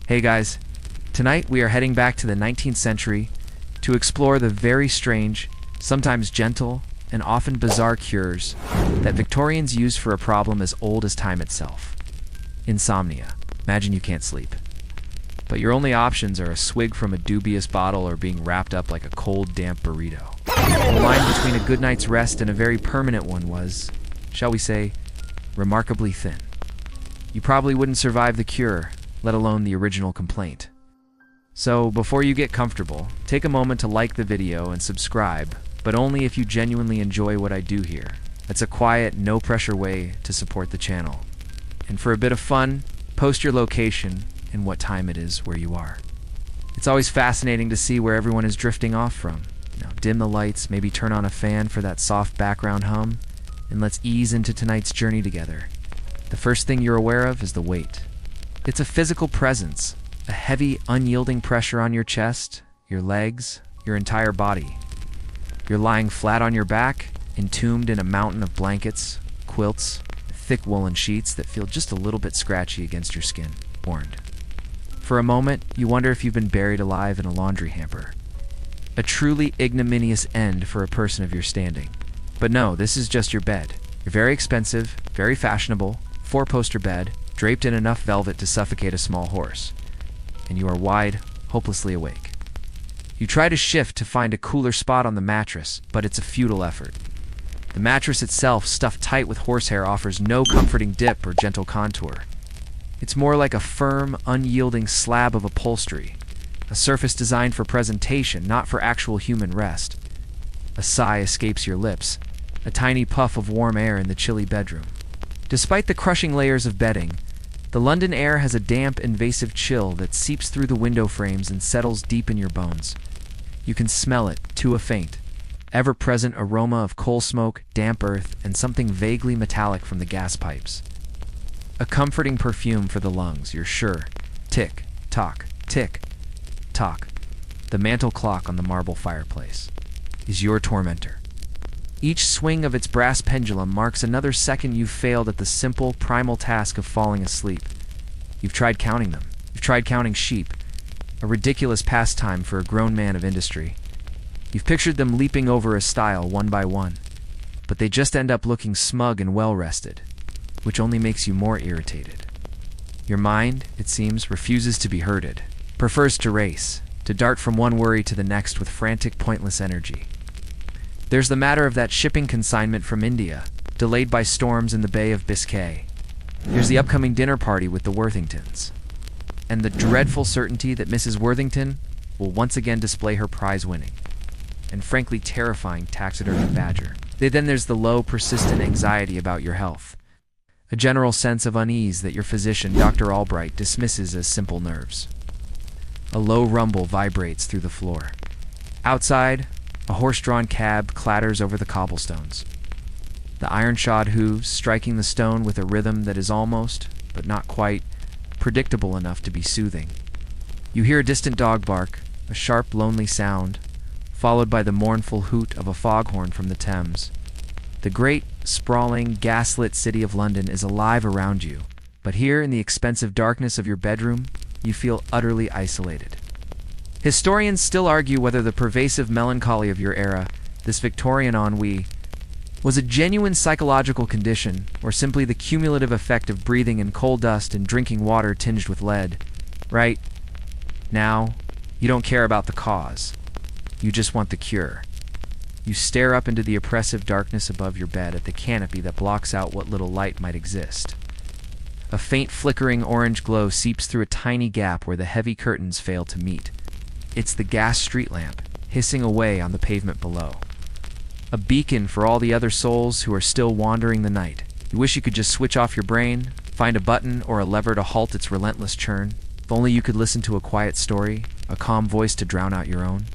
Hey guys, tonight we are heading back to the 19th century to explore the very strange, sometimes gentle, and often bizarre cures that Victorians used for a problem as old as time itself. Insomnia. Imagine you can't sleep. But your only options are a swig from a dubious bottle or being wrapped up like a cold, damp burrito. The line between a good night's rest and a very permanent one was, shall we say, remarkably thin. You probably wouldn't survive the cure, let alone the original complaint. So, before you get comfortable, take a moment to like the video and subscribe, but only if you genuinely enjoy what I do here. It's a quiet, no-pressure way to support the channel. And for a bit of fun, post your location and what time it is where you are. It's always fascinating to see where everyone is drifting off from. Dim the lights, maybe turn on a fan for that soft background hum, and let's ease into tonight's journey together. The first thing you're aware of is the weight. It's a physical presence, a heavy, unyielding pressure on your chest, your legs, your entire body. You're lying flat on your back, entombed in a mountain of blankets, quilts, thick woolen sheets that feel just a little bit scratchy against your skin. Warned. For a moment, you wonder if you've been buried alive in a laundry hamper. A truly ignominious end for a person of your standing. But no, this is just your bed. Your very expensive, very fashionable, four-poster bed, draped in enough velvet to suffocate a small horse. And you are wide, hopelessly awake. You try to shift to find a cooler spot on the mattress, but it's a futile effort. The mattress itself, stuffed tight with horsehair, offers no comforting dip or gentle contour. It's more like a firm, unyielding slab of upholstery, a surface designed for presentation, not for actual human rest. A sigh escapes your lips, a tiny puff of warm air in the chilly bedroom. Despite the crushing layers of bedding, the London air has a damp, invasive chill that seeps through the window frames and settles deep in your bones. You can smell it, to a faint, ever-present aroma of coal smoke, damp earth, and something vaguely metallic from the gas pipes. A comforting perfume for the lungs, you're sure. Tick, tock, tick, tock. The mantel clock on the marble fireplace is your tormentor. Each swing of its brass pendulum marks another second you've failed at the simple, primal task of falling asleep. You've tried counting them. You've tried counting sheep, a ridiculous pastime for a grown man of industry. You've pictured them leaping over a stile one by one, but they just end up looking smug and well-rested, which only makes you more irritated. Your mind, it seems, refuses to be herded, prefers to race, to dart from one worry to the next with frantic, pointless energy. There's the matter of that shipping consignment from India, delayed by storms in the Bay of Biscay. There's the upcoming dinner party with the Worthingtons, and the dreadful certainty that Mrs. Worthington will once again display her prize-winning and frankly terrifying taxidermy badger. Then there's the low, persistent anxiety about your health, a general sense of unease that your physician, Dr. Albright, dismisses as simple nerves. A low rumble vibrates through the floor. Outside, a horse-drawn cab clatters over the cobblestones, the iron-shod hooves striking the stone with a rhythm that is almost, but not quite, predictable enough to be soothing. You hear a distant dog bark, a sharp, lonely sound, followed by the mournful hoot of a foghorn from the Thames. The great, sprawling, gaslit city of London is alive around you, but here in the expensive darkness of your bedroom, you feel utterly isolated. Historians still argue whether the pervasive melancholy of your era, this Victorian ennui, was a genuine psychological condition or simply the cumulative effect of breathing in coal dust and drinking water tinged with lead. Right now, you don't care about the cause. You just want the cure. You stare up into the oppressive darkness above your bed at the canopy that blocks out what little light might exist. A faint flickering orange glow seeps through a tiny gap where the heavy curtains fail to meet. It's the gas street lamp, hissing away on the pavement below. A beacon for all the other souls who are still wandering the night. You wish you could just switch off your brain, find a button or a lever to halt its relentless churn. If only you could listen to a quiet story, a calm voice to drown out your own.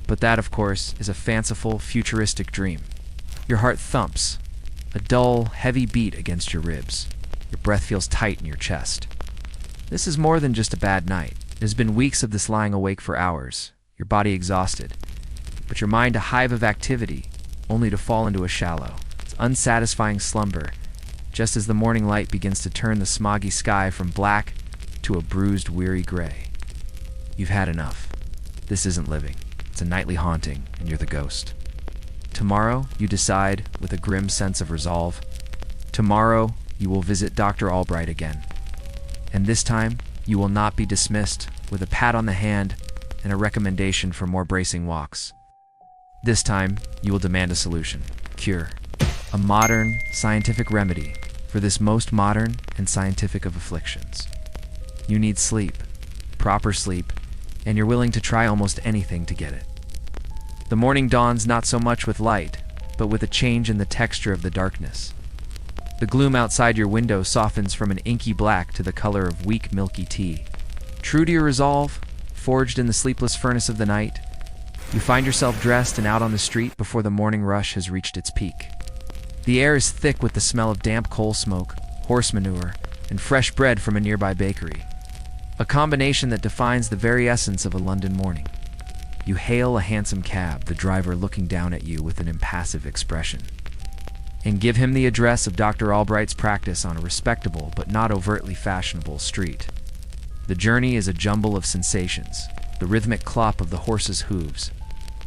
But that, of course, is a fanciful, futuristic dream. Your heart thumps, a dull, heavy beat against your ribs. Your breath feels tight in your chest. This is more than just a bad night. It has been weeks of this lying awake for hours, your body exhausted, but your mind a hive of activity, only to fall into a shallow, unsatisfying slumber, just as the morning light begins to turn the smoggy sky from black to a bruised, weary gray. You've had enough. This isn't living. It's a nightly haunting, and you're the ghost. Tomorrow, you decide, with a grim sense of resolve, tomorrow you will visit Dr. Albright again. And this time, you will not be dismissed with a pat on the hand and a recommendation for more bracing walks. This time, you will demand a solution, cure, a modern, scientific remedy for this most modern and scientific of afflictions. You need sleep, proper sleep, and you're willing to try almost anything to get it. The morning dawns not so much with light, but with a change in the texture of the darkness. The gloom outside your window softens from an inky black to the color of weak, milky tea. True to your resolve, forged in the sleepless furnace of the night, you find yourself dressed and out on the street before the morning rush has reached its peak. The air is thick with the smell of damp coal smoke, horse manure, and fresh bread from a nearby bakery. A combination that defines the very essence of a London morning. You hail a hansom cab, the driver looking down at you with an impassive expression, and give him the address of Dr. Albright's practice on a respectable but not overtly fashionable street. The journey is a jumble of sensations, the rhythmic clop of the horse's hooves,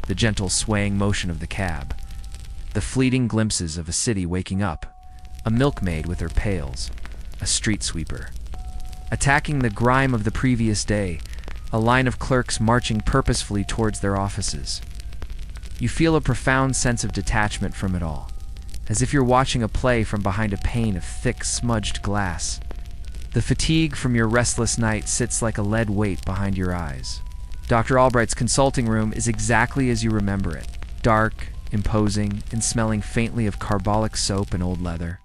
the gentle swaying motion of the cab, the fleeting glimpses of a city waking up, a milkmaid with her pails, a street sweeper attacking the grime of the previous day, a line of clerks marching purposefully towards their offices. You feel a profound sense of detachment from it all, as if you're watching a play from behind a pane of thick, smudged glass. The fatigue from your restless night sits like a lead weight behind your eyes. Dr. Albright's consulting room is exactly as you remember it, dark, imposing, and smelling faintly of carbolic soap and old leather.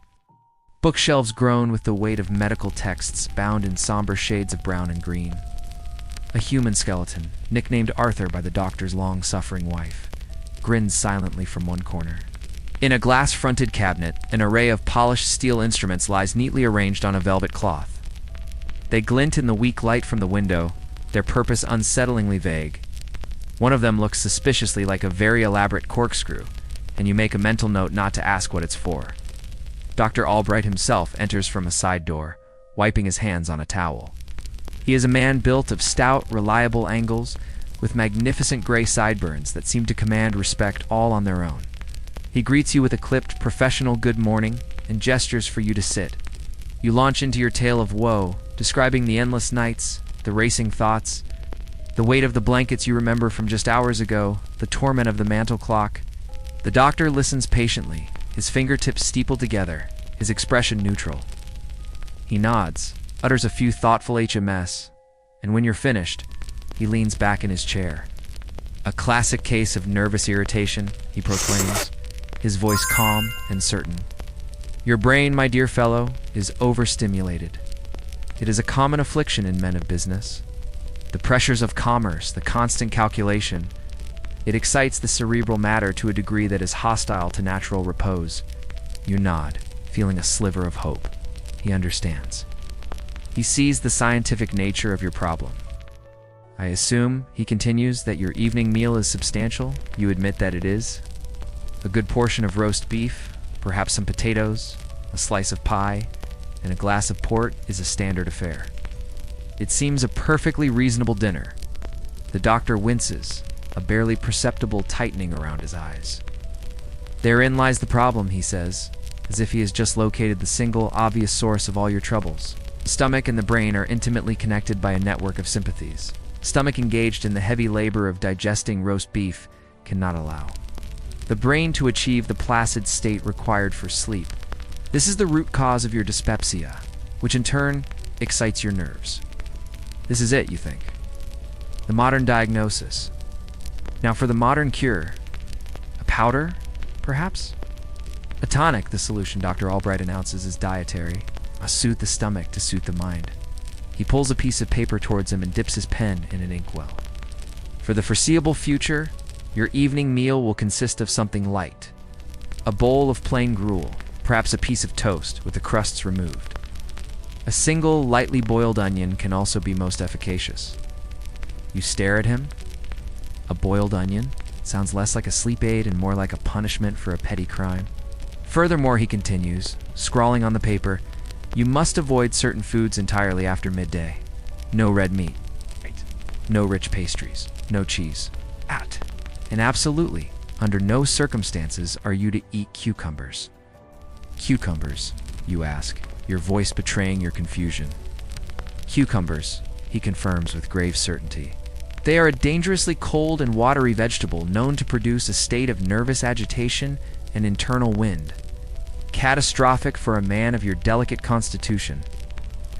Bookshelves groan with the weight of medical texts bound in somber shades of brown and green. A human skeleton, nicknamed Arthur by the doctor's long-suffering wife, grins silently from one corner. In a glass-fronted cabinet, an array of polished steel instruments lies neatly arranged on a velvet cloth. They glint in the weak light from the window, their purpose unsettlingly vague. One of them looks suspiciously like a very elaborate corkscrew, and you make a mental note not to ask what it's for. Dr. Albright himself enters from a side door, wiping his hands on a towel. He is a man built of stout, reliable angles, with magnificent gray sideburns that seem to command respect all on their own. He greets you with a clipped, professional good morning and gestures for you to sit. You launch into your tale of woe, describing the endless nights, the racing thoughts, the weight of the blankets you remember from just hours ago, the torment of the mantel clock. The doctor listens patiently, his fingertips steepled together, his expression neutral. He nods, utters a few thoughtful HMS, and when you're finished, he leans back in his chair. A classic case of nervous irritation, he proclaims, his voice calm and certain. Your brain, my dear fellow, is overstimulated. It is a common affliction in men of business. The pressures of commerce, the constant calculation, it excites the cerebral matter to a degree that is hostile to natural repose. You nod, feeling a sliver of hope. He understands. He sees the scientific nature of your problem. I assume, he continues, that your evening meal is substantial. You admit that it is. A good portion of roast beef, perhaps some potatoes, a slice of pie, and a glass of port is a standard affair. It seems a perfectly reasonable dinner. The doctor winces, a barely perceptible tightening around his eyes. Therein lies the problem, he says, as if he has just located the single, obvious source of all your troubles. The stomach and the brain are intimately connected by a network of sympathies. Stomach engaged in the heavy labor of digesting roast beef cannot allow the brain to achieve the placid state required for sleep. This is the root cause of your dyspepsia, which in turn excites your nerves. This is it, you think. The modern diagnosis. Now for the modern cure. A powder, perhaps? A tonic, the solution Dr. Albright announces is dietary. Must soothe the stomach to suit the mind. He pulls a piece of paper towards him and dips his pen in an inkwell. For the foreseeable future, your evening meal will consist of something light. A bowl of plain gruel, perhaps a piece of toast with the crusts removed. A single, lightly boiled onion can also be most efficacious. You stare at him. A boiled onion sounds less like a sleep aid and more like a punishment for a petty crime. Furthermore, he continues, scrawling on the paper, you must avoid certain foods entirely after midday. No red meat. No rich pastries. No cheese. And absolutely, under no circumstances are you to eat cucumbers. Cucumbers, you ask, your voice betraying your confusion. Cucumbers, he confirms with grave certainty. They are a dangerously cold and watery vegetable known to produce a state of nervous agitation and internal wind. Catastrophic for a man of your delicate constitution.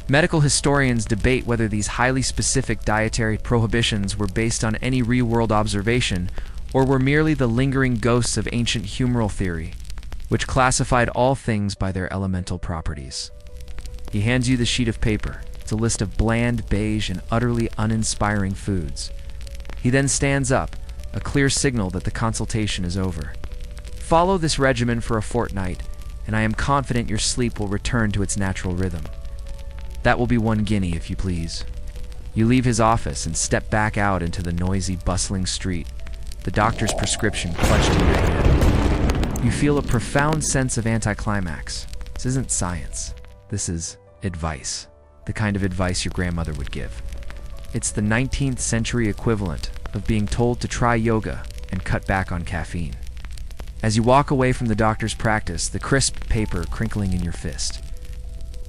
Medical historians debate whether these highly specific dietary prohibitions were based on any real-world observation or were merely the lingering ghosts of ancient humoral theory, which classified all things by their elemental properties. He hands you the sheet of paper. It's a list of bland, beige, and utterly uninspiring foods. He then stands up, a clear signal that the consultation is over. Follow this regimen for a fortnight, and I am confident your sleep will return to its natural rhythm. That will be 1 guinea, if you please. You leave his office and step back out into the noisy, bustling street, the doctor's prescription clutched in your hand. You feel a profound sense of anticlimax. This isn't science. This is advice. The kind of advice your grandmother would give. It's the 19th century equivalent of being told to try yoga and cut back on caffeine. As you walk away from the doctor's practice, the crisp paper crinkling in your fist,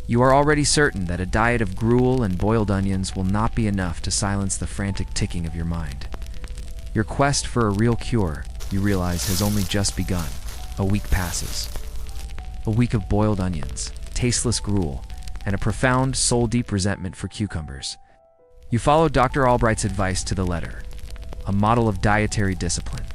you are already certain that a diet of gruel and boiled onions will not be enough to silence the frantic ticking of your mind. Your quest for a real cure, you realize, has only just begun. A week passes. A week of boiled onions, tasteless gruel, and a profound, soul-deep resentment for cucumbers. You follow Dr. Albright's advice to the letter, a model of dietary discipline.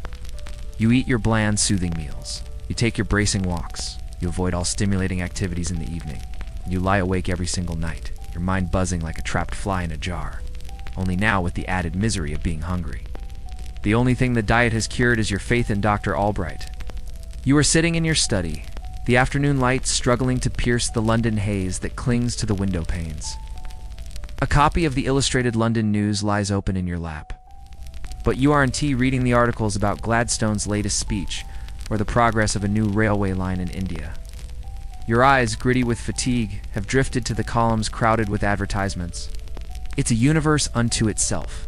You eat your bland, soothing meals. You take your bracing walks. You avoid all stimulating activities in the evening. You lie awake every single night, your mind buzzing like a trapped fly in a jar, only now with the added misery of being hungry. The only thing the diet has cured is your faith in Dr. Albright. You are sitting in your study, the afternoon light struggling to pierce the London haze that clings to the window panes. A copy of the Illustrated London News lies open in your lap. But you aren't reading the articles about Gladstone's latest speech or the progress of a new railway line in India. Your eyes, gritty with fatigue, have drifted to the columns crowded with advertisements. It's a universe unto itself,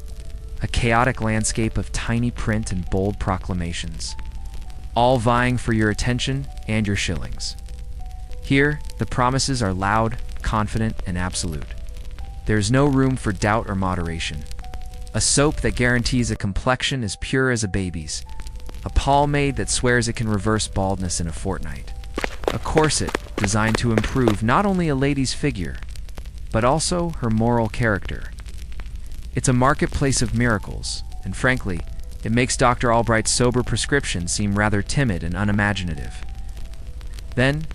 a chaotic landscape of tiny print and bold proclamations, all vying for your attention and your shillings. Here, the promises are loud, confident, and absolute. There is no room for doubt or moderation. A soap that guarantees a complexion as pure as a baby's, a pomade that swears it can reverse baldness in a fortnight, a corset designed to improve not only a lady's figure, but also her moral character. It's a marketplace of miracles, and frankly, it makes Dr. Albright's sober prescription seem rather timid and unimaginative. Then,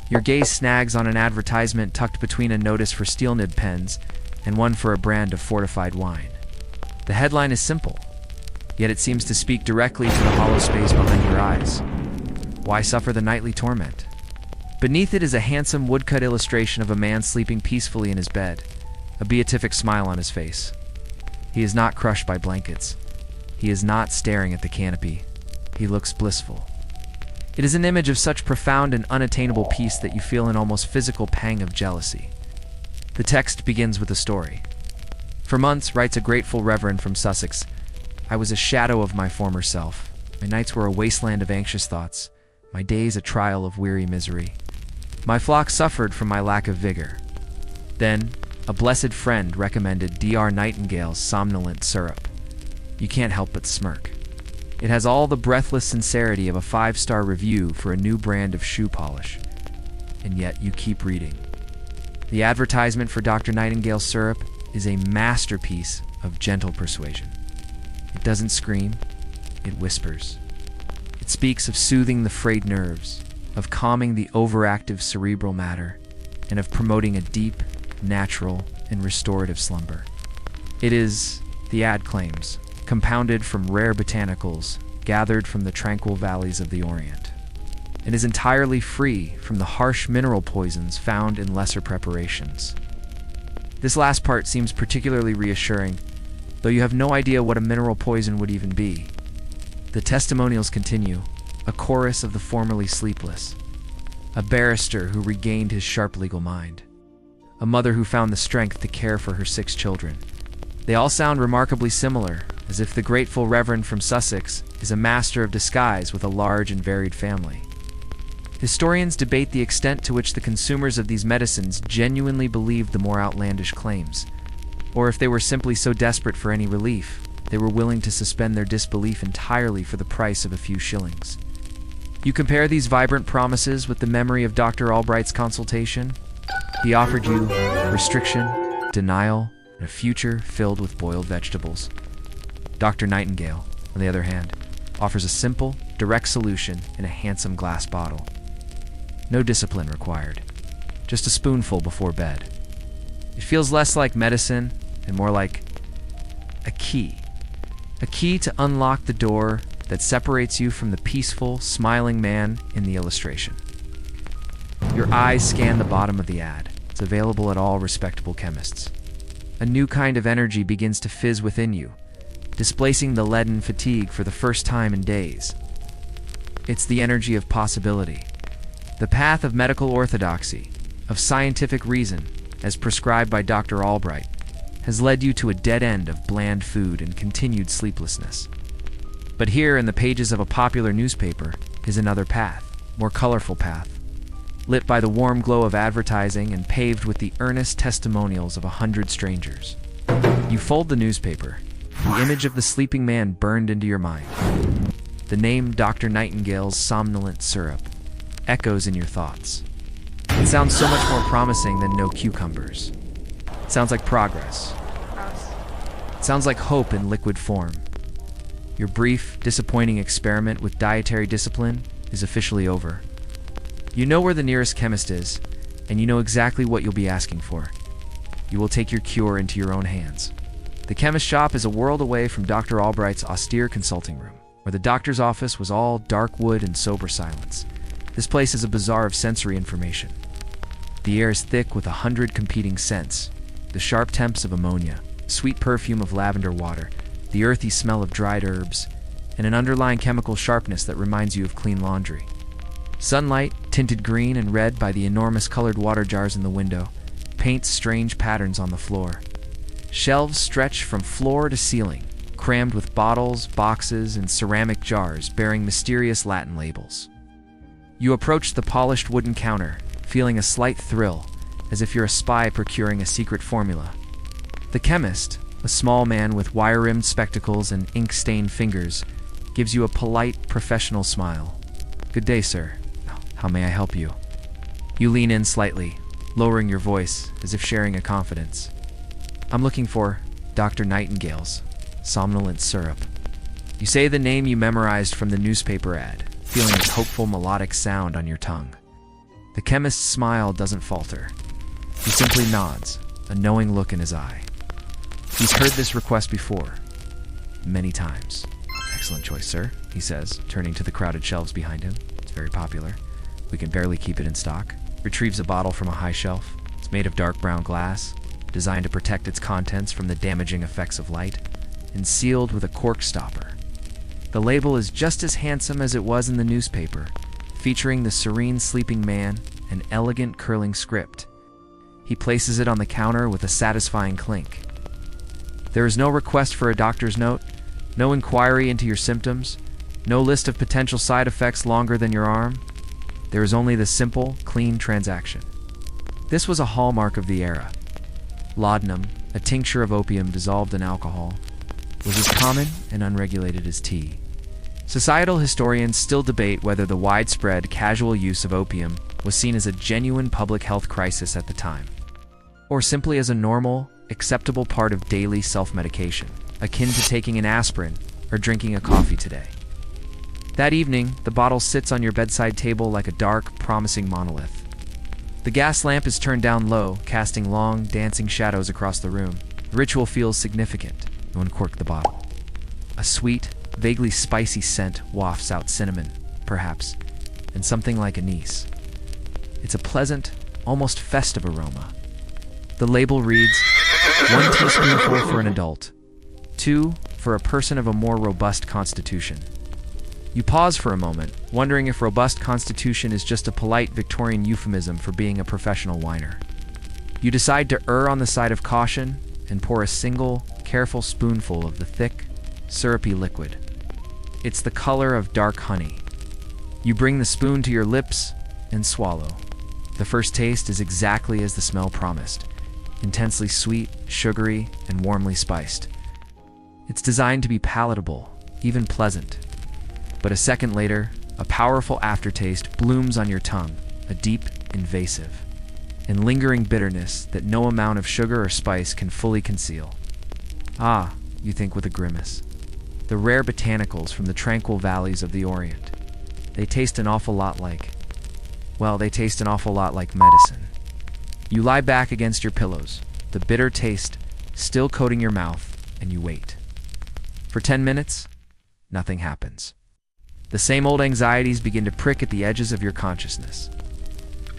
your gaze snags on an advertisement tucked between a notice for steel nib pens and one for a brand of fortified wine. The headline is simple, yet it seems to speak directly to the hollow space behind your eyes. Why suffer the nightly torment? Beneath it is a handsome woodcut illustration of a man sleeping peacefully in his bed, a beatific smile on his face. He is not crushed by blankets. He is not staring at the canopy. He looks blissful. It is an image of such profound and unattainable peace that you feel an almost physical pang of jealousy. The text begins with a story. For months, writes a grateful reverend from Sussex, I was a shadow of my former self. My nights were a wasteland of anxious thoughts, my days a trial of weary misery. My flock suffered from my lack of vigor. Then, a blessed friend recommended Dr. Nightingale's somnolent syrup. You can't help but smirk. It has all the breathless sincerity of a 5-star review for a new brand of shoe polish. And yet you keep reading. The advertisement for Dr. Nightingale's syrup is a masterpiece of gentle persuasion. It doesn't scream, it whispers. It speaks of soothing the frayed nerves, of calming the overactive cerebral matter, and of promoting a deep, natural, and restorative slumber. It is, the ad claims, compounded from rare botanicals gathered from the tranquil valleys of the Orient, and is entirely free from the harsh mineral poisons found in lesser preparations. This last part seems particularly reassuring, though you have no idea what a mineral poison would even be. The testimonials continue, a chorus of the formerly sleepless, a barrister who regained his sharp legal mind, a mother who found the strength to care for her 6 children. They all sound remarkably similar, as if the grateful Reverend from Sussex is a master of disguise with a large and varied family. Historians debate the extent to which the consumers of these medicines genuinely believed the more outlandish claims, or if they were simply so desperate for any relief, they were willing to suspend their disbelief entirely for the price of a few shillings. You compare these vibrant promises with the memory of Dr. Albright's consultation. He offered you restriction, denial, and a future filled with boiled vegetables. Dr. Nightingale, on the other hand, offers a simple, direct solution in a handsome glass bottle. No discipline required, just a spoonful before bed. It feels less like medicine and more like a key to unlock the door that separates you from the peaceful, smiling man in the illustration. Your eyes scan the bottom of the ad. It's available at all respectable chemists. A new kind of energy begins to fizz within you, displacing the leaden fatigue for the first time in days. It's the energy of possibility, the path of medical orthodoxy, of scientific reason, as prescribed by Dr. Albright, has led you to a dead end of bland food and continued sleeplessness. But here in the pages of a popular newspaper is another path, more colorful path, lit by the warm glow of advertising and paved with the earnest testimonials of 100 strangers. You fold the newspaper. The image of the sleeping man burned into your mind. The name Dr. Nightingale's somnolent syrup echoes in your thoughts. It sounds so much more promising than no cucumbers. It sounds like progress. It sounds like hope in liquid form. Your brief, disappointing experiment with dietary discipline is officially over. You know where the nearest chemist is, and you know exactly what you'll be asking for. You will take your cure into your own hands. The chemist shop is a world away from Dr. Albright's austere consulting room, where the doctor's office was all dark wood and sober silence. This place is a bazaar of sensory information. The air is thick with 100 competing scents, the sharp temps of ammonia, sweet perfume of lavender water, the earthy smell of dried herbs, and an underlying chemical sharpness that reminds you of clean laundry. Sunlight, tinted green and red by the enormous colored water jars in the window, paints strange patterns on the floor. Shelves stretch from floor to ceiling, crammed with bottles, boxes, and ceramic jars bearing mysterious Latin labels. You approach the polished wooden counter, feeling a slight thrill, as if you're a spy procuring a secret formula. The chemist, a small man with wire-rimmed spectacles and ink-stained fingers, gives you a polite, professional smile. "Good day, sir. How may I help you?" You lean in slightly, lowering your voice as if sharing a confidence. "I'm looking for Dr. Nightingale's somnolent syrup." You say the name you memorized from the newspaper ad, feeling its hopeful melodic sound on your tongue. The chemist's smile doesn't falter. He simply nods, a knowing look in his eye. He's heard this request before, many times. "Excellent choice, sir," he says, turning to the crowded shelves behind him. "It's very popular. We can barely keep it in stock." Retrieves a bottle from a high shelf. It's made of dark brown glass, designed to protect its contents from the damaging effects of light, and sealed with a cork stopper. The label is just as handsome as it was in the newspaper, featuring the serene sleeping man and elegant curling script. He places it on the counter with a satisfying clink. There is no request for a doctor's note, no inquiry into your symptoms, no list of potential side effects longer than your arm. There is only the simple, clean transaction. This was a hallmark of the era. Laudanum, a tincture of opium dissolved in alcohol, was as common and unregulated as tea. Societal historians still debate whether the widespread, casual use of opium was seen as a genuine public health crisis at the time, or simply as a normal, acceptable part of daily self-medication, akin to taking an aspirin or drinking a coffee today. That evening, the bottle sits on your bedside table like a dark, promising monolith. The gas lamp is turned down low, casting long, dancing shadows across the room. The ritual feels significant. You uncork the bottle. A sweet, vaguely spicy scent wafts out cinnamon, perhaps, and something like anise. It's a pleasant, almost festive aroma. The label reads, 1 teaspoonful for an adult, 2 for a person of a more robust constitution. You pause for a moment, wondering if robust constitution is just a polite Victorian euphemism for being a professional whiner. You decide to err on the side of caution and pour a single, careful spoonful of the thick, syrupy liquid. It's the color of dark honey. You bring the spoon to your lips and swallow. The first taste is exactly as the smell promised: intensely sweet, sugary, and warmly spiced. It's designed to be palatable, even pleasant. But a second later, a powerful aftertaste blooms on your tongue, a deep, invasive, and lingering bitterness that no amount of sugar or spice can fully conceal. Ah, you think with a grimace. The rare botanicals from the tranquil valleys of the Orient. They taste an awful lot like medicine. You lie back against your pillows, the bitter taste still coating your mouth, and you wait. For 10 minutes, nothing happens. The same old anxieties begin to prick at the edges of your consciousness.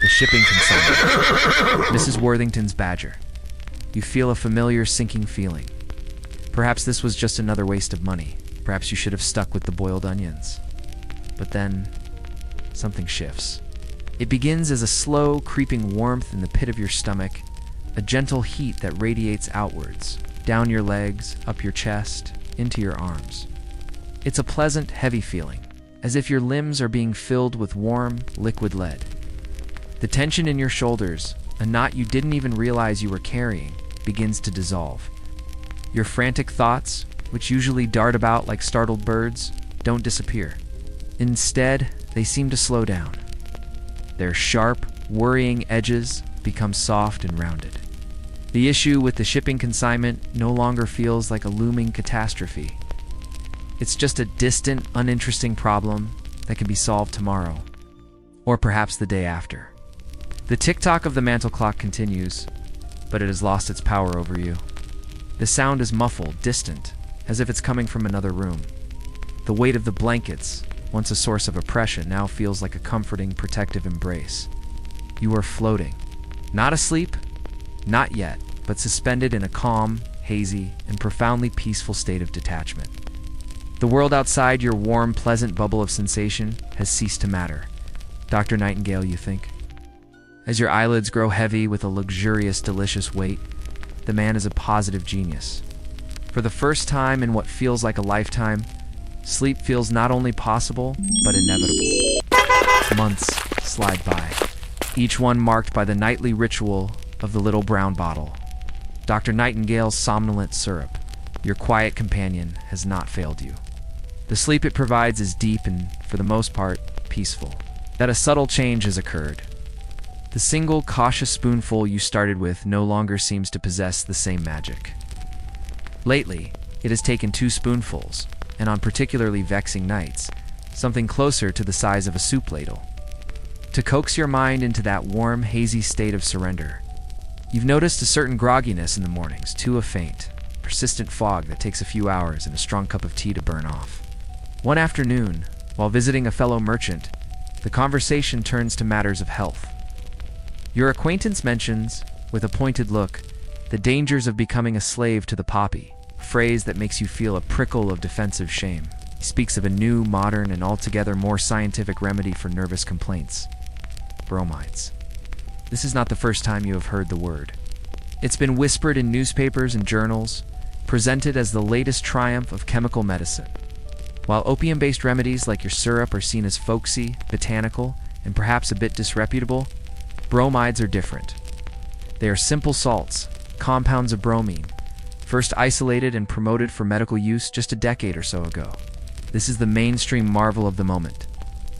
The shipping consignment. Mrs. Worthington's badger. You feel a familiar sinking feeling. Perhaps this was just another waste of money. Perhaps you should have stuck with the boiled onions. But then, something shifts. It begins as a slow, creeping warmth in the pit of your stomach, a gentle heat that radiates outwards, down your legs, up your chest, into your arms. It's a pleasant, heavy feeling, as if your limbs are being filled with warm, liquid lead. The tension in your shoulders, a knot you didn't even realize you were carrying, begins to dissolve. Your frantic thoughts, which usually dart about like startled birds, don't disappear. Instead, they seem to slow down. Their sharp, worrying edges become soft and rounded. The issue with the shipping consignment no longer feels like a looming catastrophe. It's just a distant, uninteresting problem that can be solved tomorrow, or perhaps the day after. The tick-tock of the mantel clock continues, but it has lost its power over you. The sound is muffled, distant, as if it's coming from another room. The weight of the blankets, once a source of oppression, now feels like a comforting, protective embrace. You are floating. Not asleep, not yet, but suspended in a calm, hazy, and profoundly peaceful state of detachment. The world outside your warm, pleasant bubble of sensation has ceased to matter. Dr. Nightingale, you think? As your eyelids grow heavy with a luxurious, delicious weight, the man is a positive genius. For the first time in what feels like a lifetime, sleep feels not only possible, but inevitable. Months slide by, each one marked by the nightly ritual of the little brown bottle. Dr. Nightingale's somnolent syrup, your quiet companion, has not failed you. The sleep it provides is deep and, for the most part, peaceful. That a subtle change has occurred. The single cautious spoonful you started with no longer seems to possess the same magic. Lately, it has taken 2 spoonfuls, and on particularly vexing nights, something closer to the size of a soup ladle, to coax your mind into that warm, hazy state of surrender. You've noticed a certain grogginess in the mornings, too a faint, persistent fog that takes a few hours and a strong cup of tea to burn off. One afternoon, while visiting a fellow merchant, the conversation turns to matters of health. Your acquaintance mentions, with a pointed look, the dangers of becoming a slave to the poppy, a phrase that makes you feel a prickle of defensive shame. He speaks of a new, modern, and altogether more scientific remedy for nervous complaints: bromides. This is not the first time you have heard the word. It's been whispered in newspapers and journals, presented as the latest triumph of chemical medicine. While opium-based remedies like your syrup are seen as folksy, botanical, and perhaps a bit disreputable, bromides are different. They are simple salts, compounds of bromine, first isolated and promoted for medical use just a decade or so ago. This is the mainstream marvel of the moment: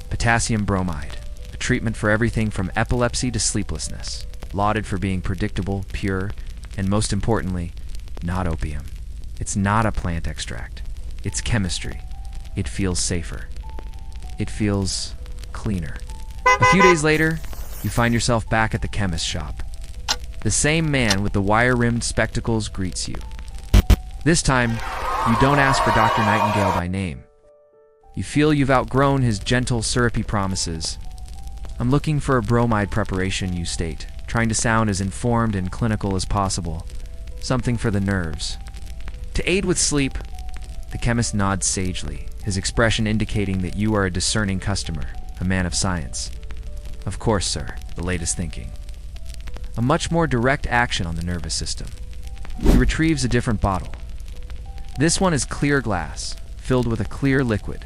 potassium bromide, a treatment for everything from epilepsy to sleeplessness, lauded for being predictable, pure, and most importantly, not opium. It's not a plant extract. It's chemistry. It feels safer. It feels cleaner. A few days later, you find yourself back at the chemist's shop. The same man with the wire-rimmed spectacles greets you. This time, you don't ask for Dr. Nightingale by name. You feel you've outgrown his gentle, syrupy promises. "I'm looking for a bromide preparation," you state, trying to sound as informed and clinical as possible. "Something for the nerves." To aid with sleep, the chemist nods sagely, his expression indicating that you are a discerning customer, a man of science. "Of course, sir, the latest thinking." a much more direct action on the nervous system. He retrieves a different bottle. This one is clear glass, filled with a clear liquid.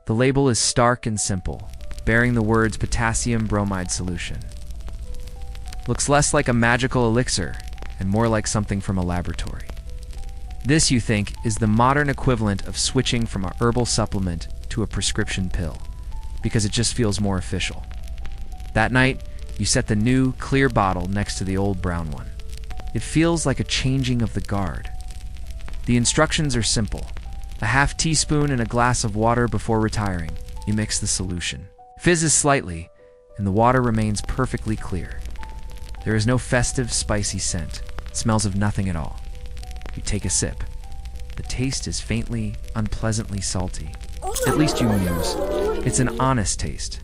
The label is stark and simple, bearing the words potassium bromide solution. Looks less like a magical elixir and more like something from a laboratory. This, you think, is the modern equivalent of switching from a herbal supplement to a prescription pill, because it just feels more official. That night, you set the new, clear bottle next to the old brown one. It feels like a changing of the guard. The instructions are simple. A half teaspoon in a glass of water before retiring. You mix the solution. Fizzes slightly, and the water remains perfectly clear. There is no festive, spicy scent. It smells of nothing at all. You take a sip. The taste is faintly, unpleasantly salty. At least you muse. It's an honest taste,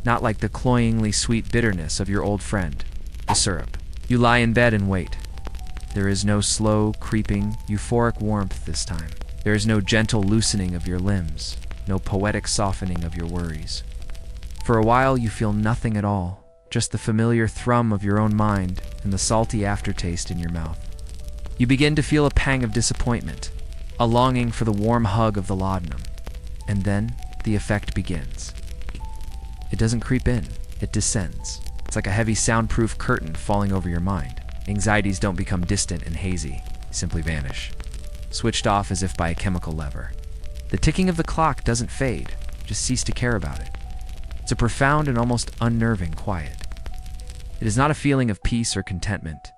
not like the cloyingly sweet bitterness of your old friend, the syrup. You lie in bed and wait. There is no slow, creeping, euphoric warmth this time. There is no gentle loosening of your limbs, no poetic softening of your worries. For a while you feel nothing at all, just the familiar thrum of your own mind and the salty aftertaste in your mouth. You begin to feel a pang of disappointment, a longing for the warm hug of the laudanum. And then the effect begins. It doesn't creep in, it descends. It's like a heavy soundproof curtain falling over your mind. Anxieties don't become distant and hazy, they simply vanish, switched off as if by a chemical lever. The ticking of the clock doesn't fade, just cease to care about it. It's a profound and almost unnerving quiet. It is not a feeling of peace or contentment,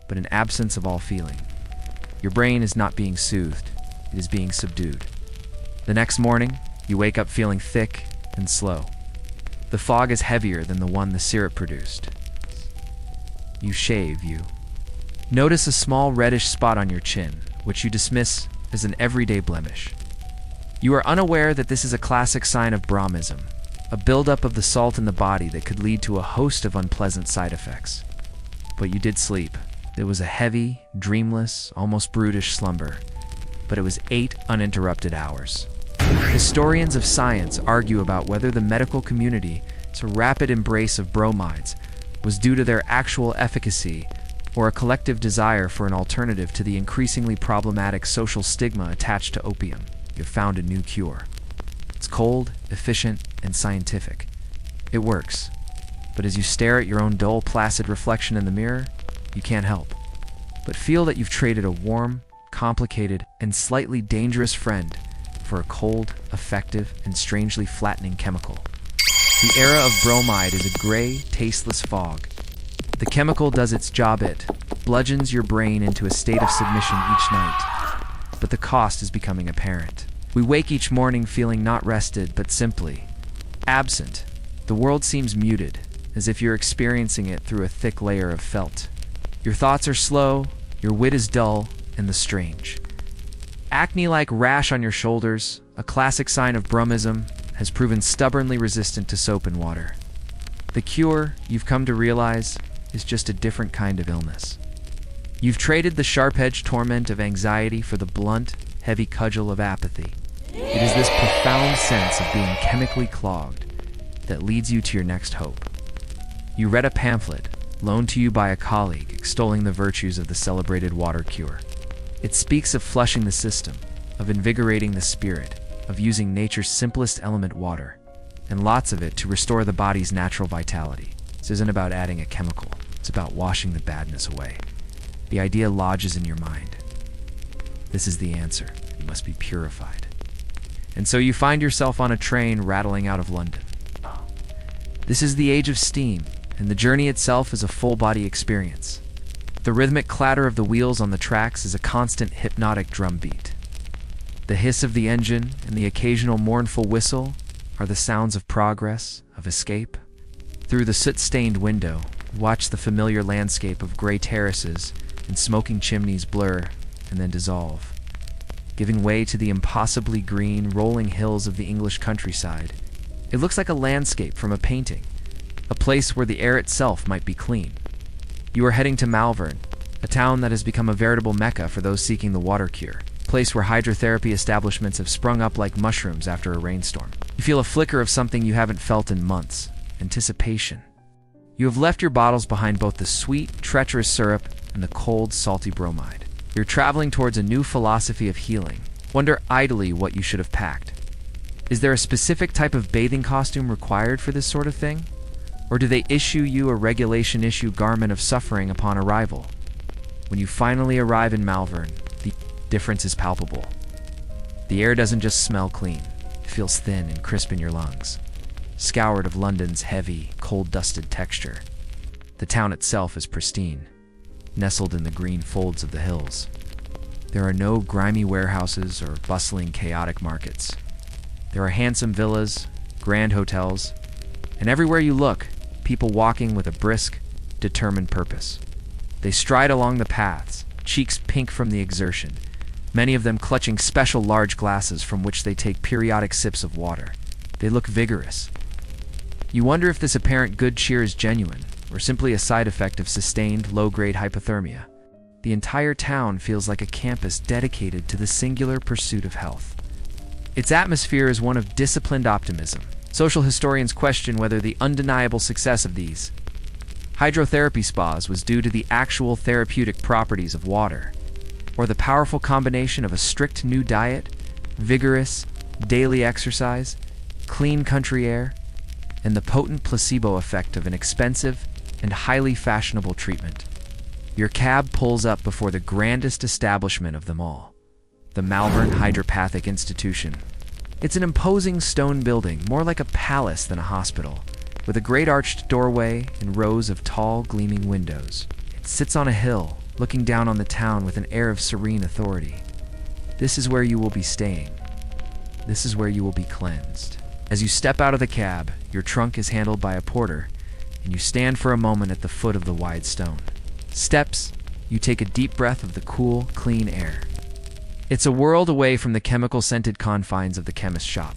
but an absence of all feeling. Your brain is not being soothed, it is being subdued. The next morning, you wake up feeling thick and slow. The fog is heavier than the one the syrup produced. You shave, you notice a small reddish spot on your chin, which you dismiss as an everyday blemish. You are unaware that this is a classic sign of Brahmism, a buildup of the salt in the body that could lead to a host of unpleasant side effects. But you did sleep. It was a heavy, dreamless, almost brutish slumber, but it was 8 uninterrupted hours. Historians of science argue about whether the medical community's rapid embrace of bromides was due to their actual efficacy or a collective desire for an alternative to the increasingly problematic social stigma attached to opium. You've found a new cure. It's cold, efficient, and scientific. It works. But as you stare at your own dull, placid reflection in the mirror, you can't help but feel that you've traded a warm, complicated, and slightly dangerous friend for a cold, effective, and strangely flattening chemical. The era of bromide is a gray, tasteless fog. The chemical does its job. It bludgeons your brain into a state of submission each night. But the cost is becoming apparent. We wake each morning feeling not rested, but simply absent. The world seems muted, as if you're experiencing it through a thick layer of felt. Your thoughts are slow, your wit is dull, and the strange. Acne-like rash on your shoulders, a classic sign of Brahmism, has proven stubbornly resistant to soap and water. The cure, you've come to realize, is just a different kind of illness. You've traded the sharp-edged torment of anxiety for the blunt, heavy cudgel of apathy. It is this profound sense of being chemically clogged that leads you to your next hope. You read a pamphlet, loaned to you by a colleague, extolling the virtues of the celebrated water cure. It speaks of flushing the system, of invigorating the spirit, of using nature's simplest element, water, and lots of it to restore the body's natural vitality. This isn't about adding a chemical, it's about washing the badness away. The idea lodges in your mind. This is the answer. You must be purified. And so you find yourself on a train rattling out of London. This is the age of steam, and the journey itself is a full-body experience. The rhythmic clatter of the wheels on the tracks is a constant hypnotic drumbeat. The hiss of the engine and the occasional mournful whistle are the sounds of progress, of escape. Through the soot-stained window, watch the familiar landscape of gray terraces and smoking chimneys blur and then dissolve, giving way to the impossibly green, rolling hills of the English countryside. It looks like a landscape from a painting, a place where the air itself might be clean. You are heading to Malvern, a town that has become a veritable mecca for those seeking the water cure, a place where hydrotherapy establishments have sprung up like mushrooms after a rainstorm. You feel a flicker of something you haven't felt in months: anticipation. You have left your bottles behind, both the sweet, treacherous syrup and the cold, salty bromide. You're traveling towards a new philosophy of healing. Wonder idly what you should have packed. Is there a specific type of bathing costume required for this sort of thing? Or do they issue you a regulation-issue garment of suffering upon arrival? When you finally arrive in Malvern, the difference is palpable. The air doesn't just smell clean, it feels thin and crisp in your lungs, scoured of London's heavy, coal-dusted texture. The town itself is pristine, nestled in the green folds of the hills. There are no grimy warehouses or bustling, chaotic markets. There are handsome villas, grand hotels, and everywhere you look, people walking with a brisk, determined purpose. They stride along the paths, cheeks pink from the exertion, many of them clutching special large glasses from which they take periodic sips of water. They look vigorous. You wonder if this apparent good cheer is genuine, or simply a side effect of sustained, low-grade hypothermia. The entire town feels like a campus dedicated to the singular pursuit of health. Its atmosphere is one of disciplined optimism. Social historians question whether the undeniable success of these hydrotherapy spas was due to the actual therapeutic properties of water, or the powerful combination of a strict new diet, vigorous daily exercise, clean country air, and the potent placebo effect of an expensive and highly fashionable treatment. Your cab pulls up before the grandest establishment of them all, the Malvern Hydropathic Institution. It's an imposing stone building, more like a palace than a hospital, with a great arched doorway and rows of tall, gleaming windows. It sits on a hill, looking down on the town with an air of serene authority. This is where you will be staying. This is where you will be cleansed. As you step out of the cab, your trunk is handled by a porter, and you stand for a moment at the foot of the wide stone steps. You take a deep breath of the cool, clean air. It's a world away from the chemical-scented confines of the chemist's shop,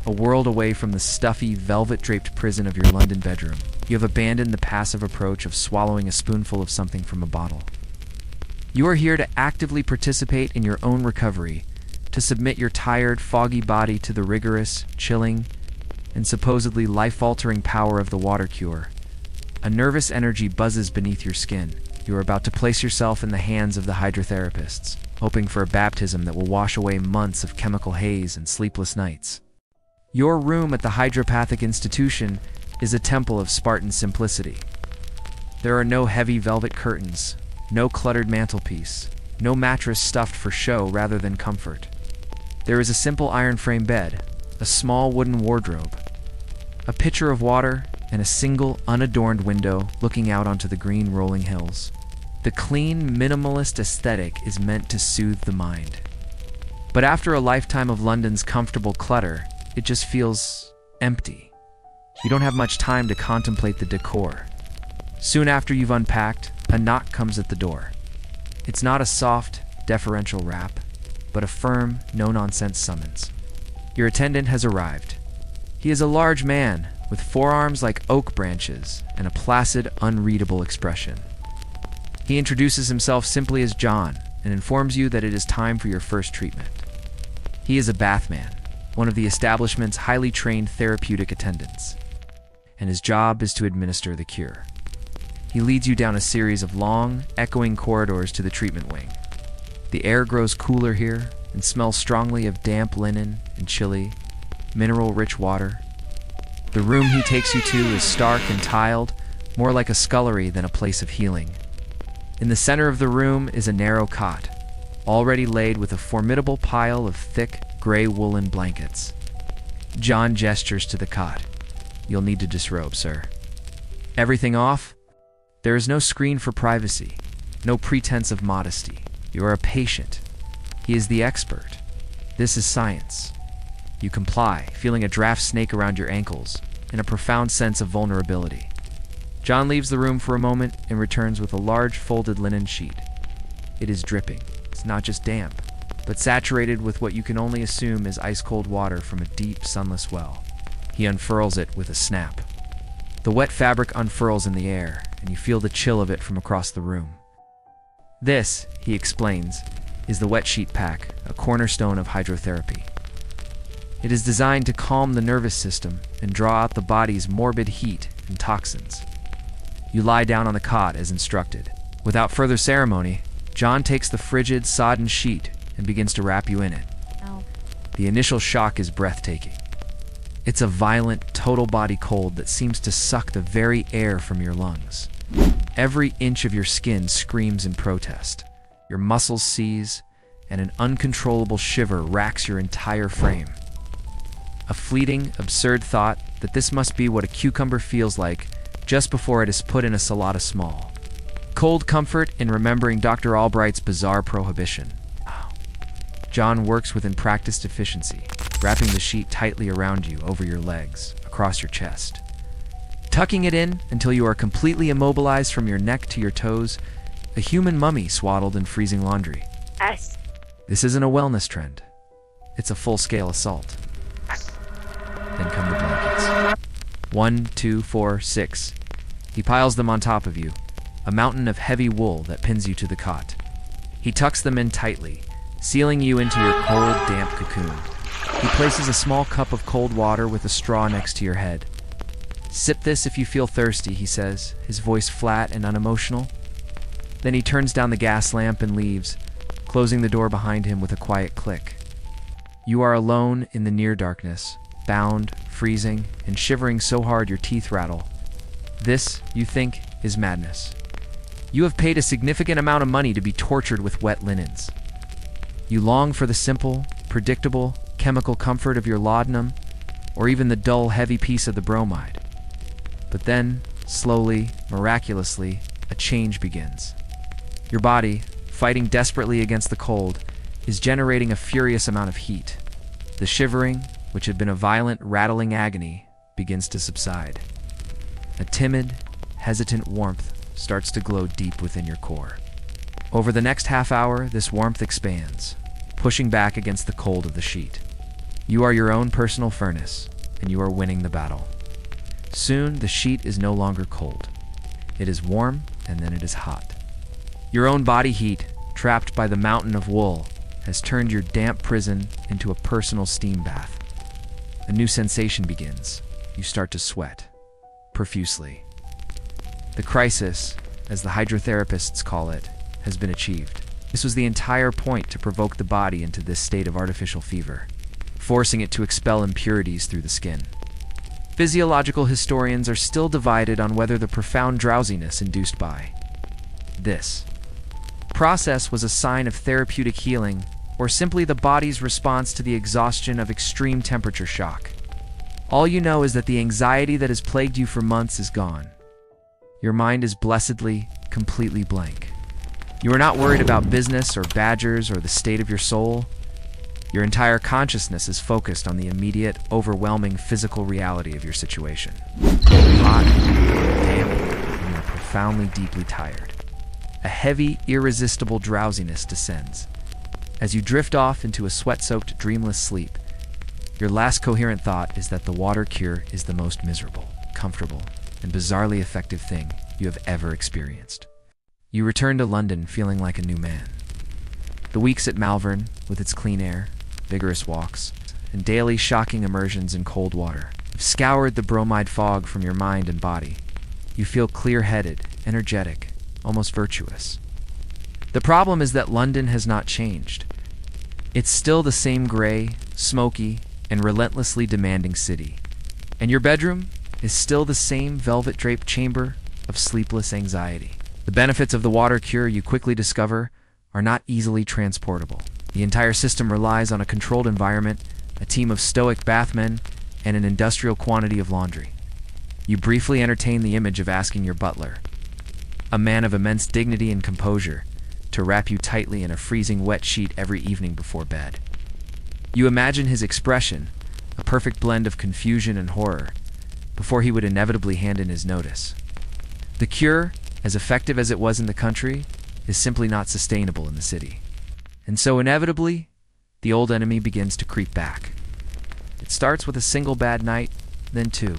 a world away from the stuffy, velvet-draped prison of your London bedroom. You have abandoned the passive approach of swallowing a spoonful of something from a bottle. You are here to actively participate in your own recovery, to submit your tired, foggy body to the rigorous, chilling, and supposedly life-altering power of the water cure. A nervous energy buzzes beneath your skin. You are about to place yourself in the hands of the hydrotherapists, hoping for a baptism that will wash away months of chemical haze and sleepless nights. Your room at the Hydropathic Institution is a temple of Spartan simplicity. There are no heavy velvet curtains, no cluttered mantelpiece, no mattress stuffed for show rather than comfort. There is a simple iron frame bed, a small wooden wardrobe, a pitcher of water, and a single, unadorned window looking out onto the green rolling hills. The clean, minimalist aesthetic is meant to soothe the mind. But after a lifetime of London's comfortable clutter, it just feels empty. You don't have much time to contemplate the decor. Soon after you've unpacked, a knock comes at the door. It's not a soft, deferential rap, but a firm, no-nonsense summons. Your attendant has arrived. He is a large man, with forearms like oak branches and a placid, unreadable expression. He introduces himself simply as John and informs you that it is time for your first treatment. He is a bathman, one of the establishment's highly trained therapeutic attendants, and his job is to administer the cure. He leads you down a series of long, echoing corridors to the treatment wing. The air grows cooler here and smells strongly of damp linen and chilly, mineral-rich water. The room he takes you to is stark and tiled, more like a scullery than a place of healing. In the center of the room is a narrow cot, already laid with a formidable pile of thick, gray woolen blankets. John gestures to the cot. You'll need to disrobe, sir. Everything off? There is no screen for privacy, no pretense of modesty. You are a patient. He is the expert. This is science. You comply, feeling a draft snake around your ankles, and a profound sense of vulnerability. John leaves the room for a moment and returns with a large folded linen sheet. It is dripping. It's not just damp, but saturated with what you can only assume is ice-cold water from a deep, sunless well. He unfurls it with a snap. The wet fabric unfurls in the air, and you feel the chill of it from across the room. This, he explains, is the wet sheet pack, a cornerstone of hydrotherapy. It is designed to calm the nervous system and draw out the body's morbid heat and toxins. You lie down on the cot as instructed. Without further ceremony, John takes the frigid, sodden sheet and begins to wrap you in it. Ow. The initial shock is breathtaking. It's a violent, total-body cold that seems to suck the very air from your lungs. Every inch of your skin screams in protest. Your muscles seize, and an uncontrollable shiver racks your entire frame. A fleeting, absurd thought that this must be what a cucumber feels like just before it is put in a salata small. Cold comfort in remembering Dr. Albright's bizarre prohibition. John works with practiced efficiency, wrapping the sheet tightly around you over your legs, across your chest. Tucking it in until you are completely immobilized from your neck to your toes, a human mummy swaddled in freezing laundry. S. This isn't a wellness trend. It's a full-scale assault. Then come the blankets. 1, 2, 4, 6. He piles them on top of you, a mountain of heavy wool that pins you to the cot. He tucks them in tightly, sealing you into your cold, damp cocoon. He places a small cup of cold water with a straw next to your head. "Sip this if you feel thirsty," he says, his voice flat and unemotional. Then he turns down the gas lamp and leaves, closing the door behind him with a quiet click. You are alone in the near darkness, bound, freezing, and shivering so hard your teeth rattle. This, you think, is madness. You have paid a significant amount of money to be tortured with wet linens. You long for the simple, predictable, chemical comfort of your laudanum, or even the dull, heavy piece of the bromide. But then, slowly, miraculously, a change begins. Your body, fighting desperately against the cold, is generating a furious amount of heat. The shivering, which had been a violent, rattling agony, begins to subside. A timid, hesitant warmth starts to glow deep within your core. Over the next half hour, this warmth expands, pushing back against the cold of the sheet. You are your own personal furnace, and you are winning the battle. Soon, the sheet is no longer cold. It is warm, and then it is hot. Your own body heat, trapped by the mountain of wool, has turned your damp prison into a personal steam bath. A new sensation begins. You start to sweat, profusely. The crisis, as the hydrotherapists call it, has been achieved. This was the entire point, to provoke the body into this state of artificial fever, forcing it to expel impurities through the skin. Physiological historians are still divided on whether the profound drowsiness induced by this process was a sign of therapeutic healing, or simply the body's response to the exhaustion of extreme temperature shock. All you know is that the anxiety that has plagued you for months is gone. Your mind is blessedly, completely blank. You are not worried about business or badgers or the state of your soul. Your entire consciousness is focused on the immediate, overwhelming physical reality of your situation. Hot, damp, and you are profoundly, deeply tired. A heavy, irresistible drowsiness descends. As you drift off into a sweat-soaked, dreamless sleep, your last coherent thought is that the water cure is the most miserable, comfortable, and bizarrely effective thing you have ever experienced. You return to London feeling like a new man. The weeks at Malvern, with its clean air, vigorous walks, and daily shocking immersions in cold water, have scoured the bromide fog from your mind and body. You feel clear-headed, energetic, almost virtuous. The problem is that London has not changed. It's still the same gray, smoky, and relentlessly demanding city. And your bedroom is still the same velvet-draped chamber of sleepless anxiety. The benefits of the water cure, you quickly discover, are not easily transportable. The entire system relies on a controlled environment, a team of stoic bathmen, and an industrial quantity of laundry. You briefly entertain the image of asking your butler, a man of immense dignity and composure, to wrap you tightly in a freezing wet sheet every evening before bed. You imagine his expression, a perfect blend of confusion and horror, before he would inevitably hand in his notice. The cure, as effective as it was in the country, is simply not sustainable in the city. And so inevitably, the old enemy begins to creep back. It starts with a single bad night, then two.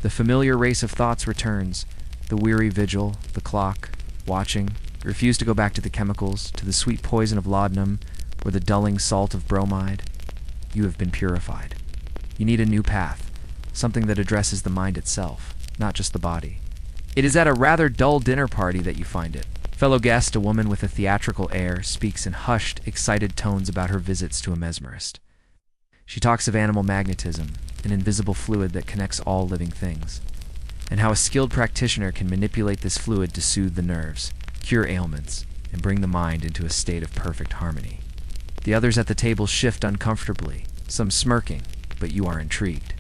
The familiar race of thoughts returns, the weary vigil, the clock, watching. You refuse to go back to the chemicals, to the sweet poison of laudanum, or the dulling salt of bromide. You have been purified. You need a new path, something that addresses the mind itself, not just the body. It is at a rather dull dinner party that you find it. Fellow guest, a woman with a theatrical air, speaks in hushed, excited tones about her visits to a mesmerist. She talks of animal magnetism, an invisible fluid that connects all living things, and how a skilled practitioner can manipulate this fluid to soothe the nerves, cure ailments, and bring the mind into a state of perfect harmony. The others at the table shift uncomfortably, some smirking, but you are intrigued.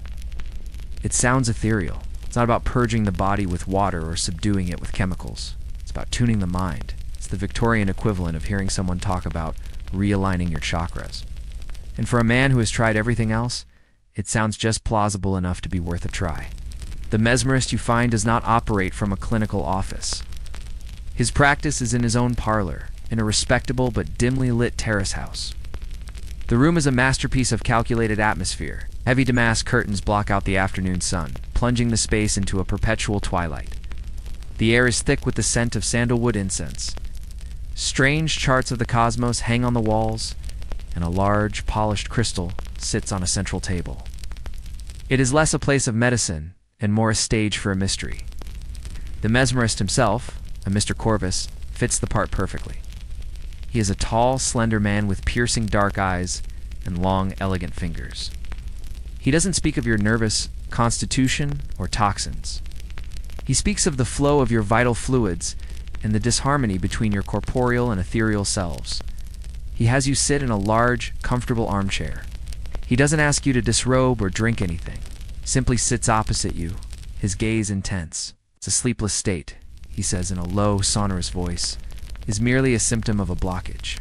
It sounds ethereal. It's not about purging the body with water or subduing it with chemicals. It's about tuning the mind. It's the Victorian equivalent of hearing someone talk about realigning your chakras. And for a man who has tried everything else, it sounds just plausible enough to be worth a try. The mesmerist you find does not operate from a clinical office. His practice is in his own parlor, in a respectable but dimly lit terrace house. The room is a masterpiece of calculated atmosphere. Heavy damask curtains block out the afternoon sun, plunging the space into a perpetual twilight. The air is thick with the scent of sandalwood incense. Strange charts of the cosmos hang on the walls, and a large, polished crystal sits on a central table. It is less a place of medicine and more a stage for a mystery. The mesmerist himself, a Mr. Corvus, fits the part perfectly. He is a tall, slender man with piercing dark eyes and long, elegant fingers. He doesn't speak of your nervous constitution or toxins. He speaks of the flow of your vital fluids and the disharmony between your corporeal and ethereal selves. He has you sit in a large, comfortable armchair. He doesn't ask you to disrobe or drink anything. He simply sits opposite you, his gaze intense. It's a sleepless state, he says in a low, sonorous voice, is merely a symptom of a blockage.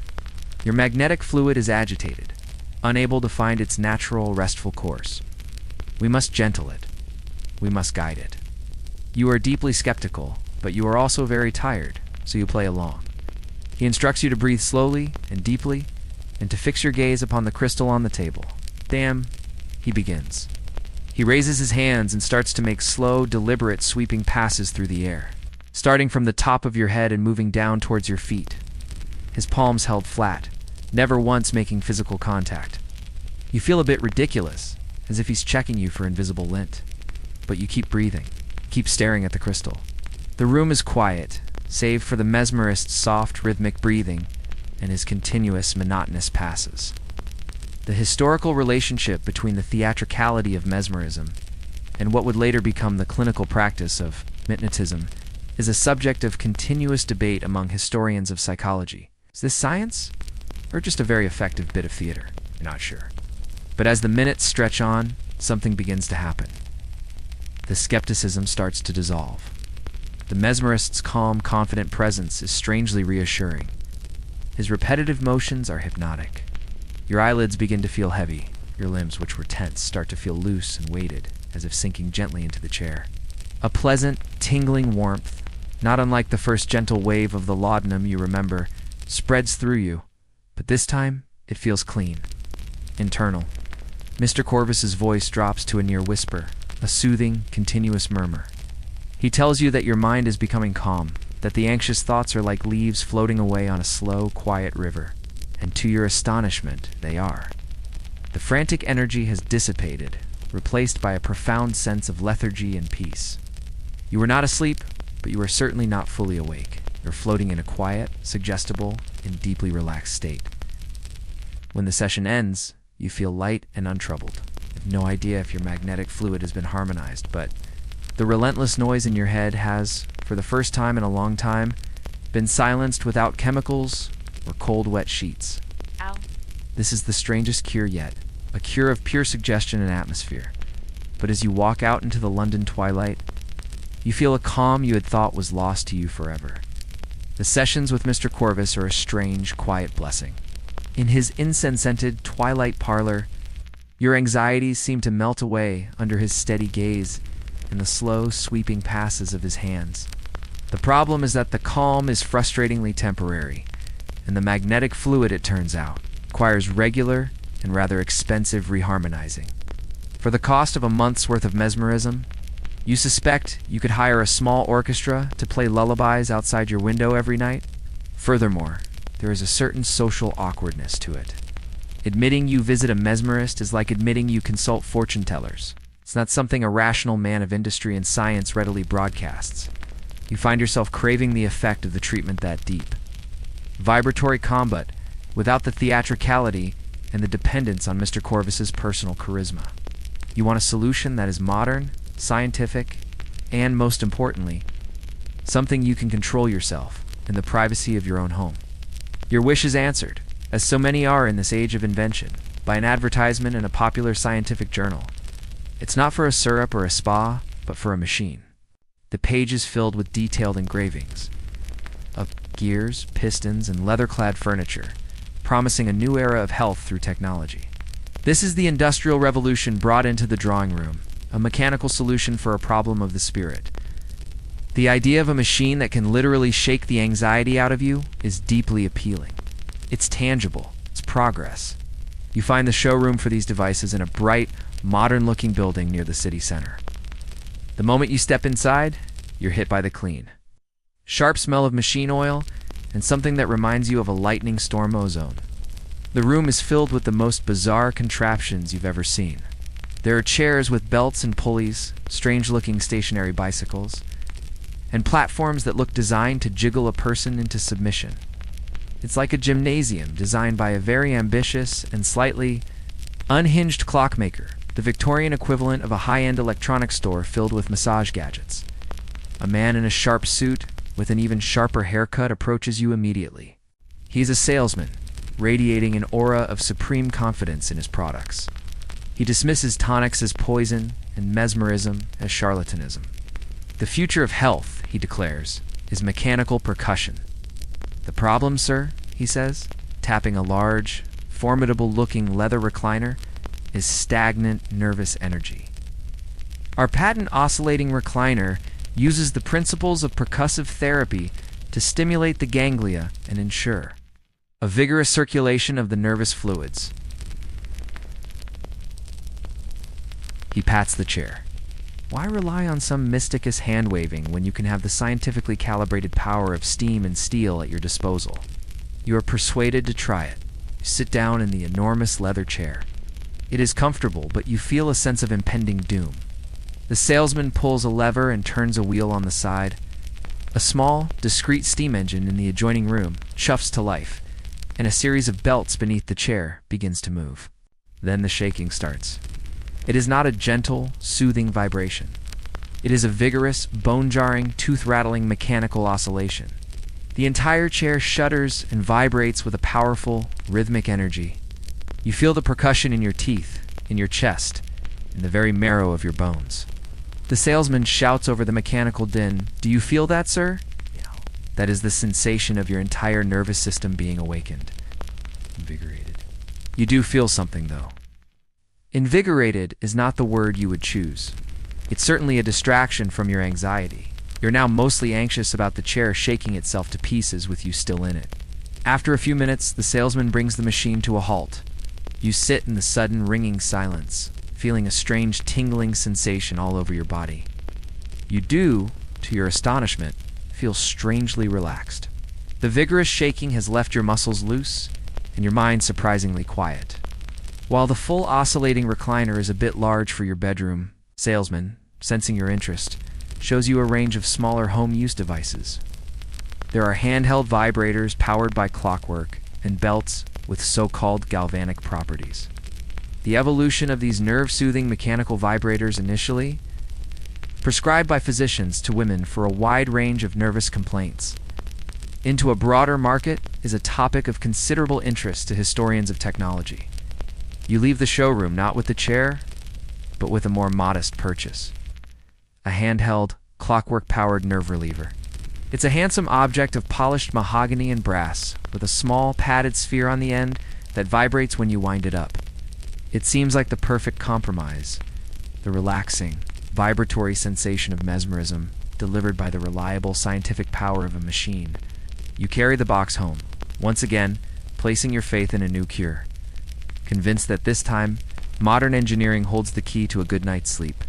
Your magnetic fluid is agitated, unable to find its natural, restful course. We must gentle it. We must guide it. You are deeply skeptical, but you are also very tired, so you play along. He instructs you to breathe slowly and deeply, and to fix your gaze upon the crystal on the table. Damn, he begins. He raises his hands and starts to make slow, deliberate, sweeping passes through the air, starting from the top of your head and moving down towards your feet. His palms held flat, never once making physical contact. You feel a bit ridiculous, as if he's checking you for invisible lint. But you keep breathing, keep staring at the crystal. The room is quiet, save for the mesmerist's soft, rhythmic breathing and his continuous, monotonous passes. The historical relationship between the theatricality of mesmerism and what would later become the clinical practice of hypnotism is a subject of continuous debate among historians of psychology. Is this science, or just a very effective bit of theater? You're not sure. But as the minutes stretch on, something begins to happen. The skepticism starts to dissolve. The mesmerist's calm, confident presence is strangely reassuring. His repetitive motions are hypnotic. Your eyelids begin to feel heavy. Your limbs, which were tense, start to feel loose and weighted, as if sinking gently into the chair. A pleasant, tingling warmth, not unlike the first gentle wave of the laudanum you remember, spreads through you, but this time it feels clean, internal. Mr. Corvus's voice drops to a near whisper, a soothing, continuous murmur. He tells you that your mind is becoming calm, that the anxious thoughts are like leaves floating away on a slow, quiet river, and to your astonishment, they are. The frantic energy has dissipated, replaced by a profound sense of lethargy and peace. You are not asleep, but you are certainly not fully awake. You're floating in a quiet, suggestible, and deeply relaxed state. When the session ends, you feel light and untroubled. You have no idea if your magnetic fluid has been harmonized, but the relentless noise in your head has, for the first time in a long time, been silenced without chemicals or cold, wet sheets. Ow. This is the strangest cure yet, a cure of pure suggestion and atmosphere. But as you walk out into the London twilight, you feel a calm you had thought was lost to you forever. The sessions with Mr. Corvus are a strange, quiet blessing. In his incense-scented twilight parlor, your anxieties seem to melt away under his steady gaze and the slow, sweeping passes of his hands. The problem is that the calm is frustratingly temporary, and the magnetic fluid, it turns out, requires regular and rather expensive reharmonizing. For the cost of a month's worth of mesmerism, you suspect you could hire a small orchestra to play lullabies outside your window every night? Furthermore, there is a certain social awkwardness to it. Admitting you visit a mesmerist is like admitting you consult fortune tellers. It's not something a rational man of industry and science readily broadcasts. You find yourself craving the effect of the treatment that deep. Vibratory combat, without the theatricality and the dependence on Mr. Corvus's personal charisma. You want a solution that is modern, scientific, and, most importantly, something you can control yourself in the privacy of your own home. Your wish is answered, as so many are in this age of invention, by an advertisement in a popular scientific journal. It's not for a syrup or a spa, but for a machine. The page is filled with detailed engravings of gears, pistons, and leather-clad furniture, promising a new era of health through technology. This is the Industrial Revolution brought into the drawing room, a mechanical solution for a problem of the spirit. The idea of a machine that can literally shake the anxiety out of you is deeply appealing. It's tangible, it's progress. You find the showroom for these devices in a bright, modern-looking building near the city center. The moment you step inside, you're hit by the clean. Sharp smell of machine oil and something that reminds you of a lightning storm ozone. The room is filled with the most bizarre contraptions you've ever seen. There are chairs with belts and pulleys, strange-looking stationary bicycles, and platforms that look designed to jiggle a person into submission. It's like a gymnasium designed by a very ambitious and slightly unhinged clockmaker, the Victorian equivalent of a high-end electronics store filled with massage gadgets. A man in a sharp suit with an even sharper haircut approaches you immediately. He's a salesman, radiating an aura of supreme confidence in his products. He dismisses tonics as poison and mesmerism as charlatanism. The future of health, he declares, is mechanical percussion. The problem, sir, he says, tapping a large, formidable-looking leather recliner, is stagnant nervous energy. Our patent oscillating recliner uses the principles of percussive therapy to stimulate the ganglia and ensure a vigorous circulation of the nervous fluids. He pats the chair. Why rely on some mysticus hand-waving when you can have the scientifically calibrated power of steam and steel at your disposal? You are persuaded to try it. You sit down in the enormous leather chair. It is comfortable, but you feel a sense of impending doom. The salesman pulls a lever and turns a wheel on the side. A small, discreet steam engine in the adjoining room chuffs to life, and a series of belts beneath the chair begins to move. Then the shaking starts. It is not a gentle, soothing vibration. It is a vigorous, bone-jarring, tooth-rattling mechanical oscillation. The entire chair shudders and vibrates with a powerful, rhythmic energy. You feel the percussion in your teeth, in your chest, in the very marrow of your bones. The salesman shouts over the mechanical din, "Do you feel that, sir?" That is the sensation of your entire nervous system being awakened. Invigorated. You do feel something, though. Invigorated is not the word you would choose. It's certainly a distraction from your anxiety. You're now mostly anxious about the chair shaking itself to pieces with you still in it. After a few minutes, the salesman brings the machine to a halt. You sit in the sudden ringing silence, feeling a strange tingling sensation all over your body. You do, to your astonishment, feel strangely relaxed. The vigorous shaking has left your muscles loose, and your mind surprisingly quiet. While the full oscillating recliner is a bit large for your bedroom, salesman, sensing your interest, shows you a range of smaller home-use devices. There are handheld vibrators powered by clockwork and belts with so-called galvanic properties. The evolution of these nerve-soothing mechanical vibrators initially prescribed by physicians to women for a wide range of nervous complaints into a broader market is a topic of considerable interest to historians of technology. You leave the showroom not with the chair, but with a more modest purchase. A handheld, clockwork-powered nerve reliever. It's a handsome object of polished mahogany and brass, with a small, padded sphere on the end that vibrates when you wind it up. It seems like the perfect compromise, the relaxing, vibratory sensation of mesmerism delivered by the reliable scientific power of a machine. You carry the box home, once again, placing your faith in a new cure. Convinced that this time, modern engineering holds the key to a good night's sleep.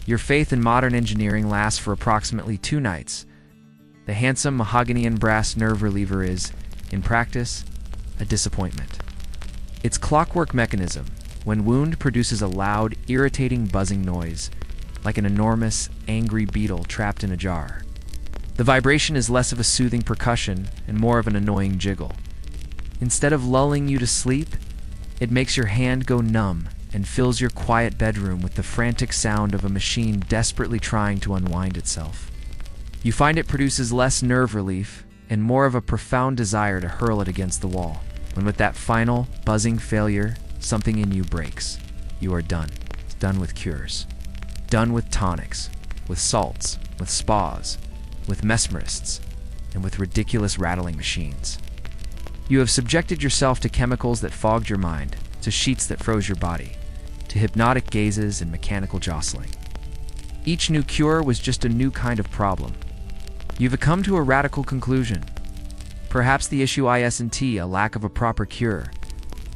Your faith in modern engineering lasts for approximately 2 nights. The handsome mahogany and brass nerve reliever is, in practice, a disappointment. Its clockwork mechanism, when wound, produces a loud, irritating buzzing noise, like an enormous, angry beetle trapped in a jar. The vibration is less of a soothing percussion and more of an annoying jiggle. Instead of lulling you to sleep, it makes your hand go numb and fills your quiet bedroom with the frantic sound of a machine desperately trying to unwind itself. You find it produces less nerve relief and more of a profound desire to hurl it against the wall. When with that final, buzzing failure, something in you breaks. You are done. Done with cures. Done with tonics, with salts, with spas, with mesmerists, and with ridiculous rattling machines. You have subjected yourself to chemicals that fogged your mind, to sheets that froze your body, to hypnotic gazes and mechanical jostling. Each new cure was just a new kind of problem. You've come to a radical conclusion. Perhaps the issue isn't a lack of a proper cure,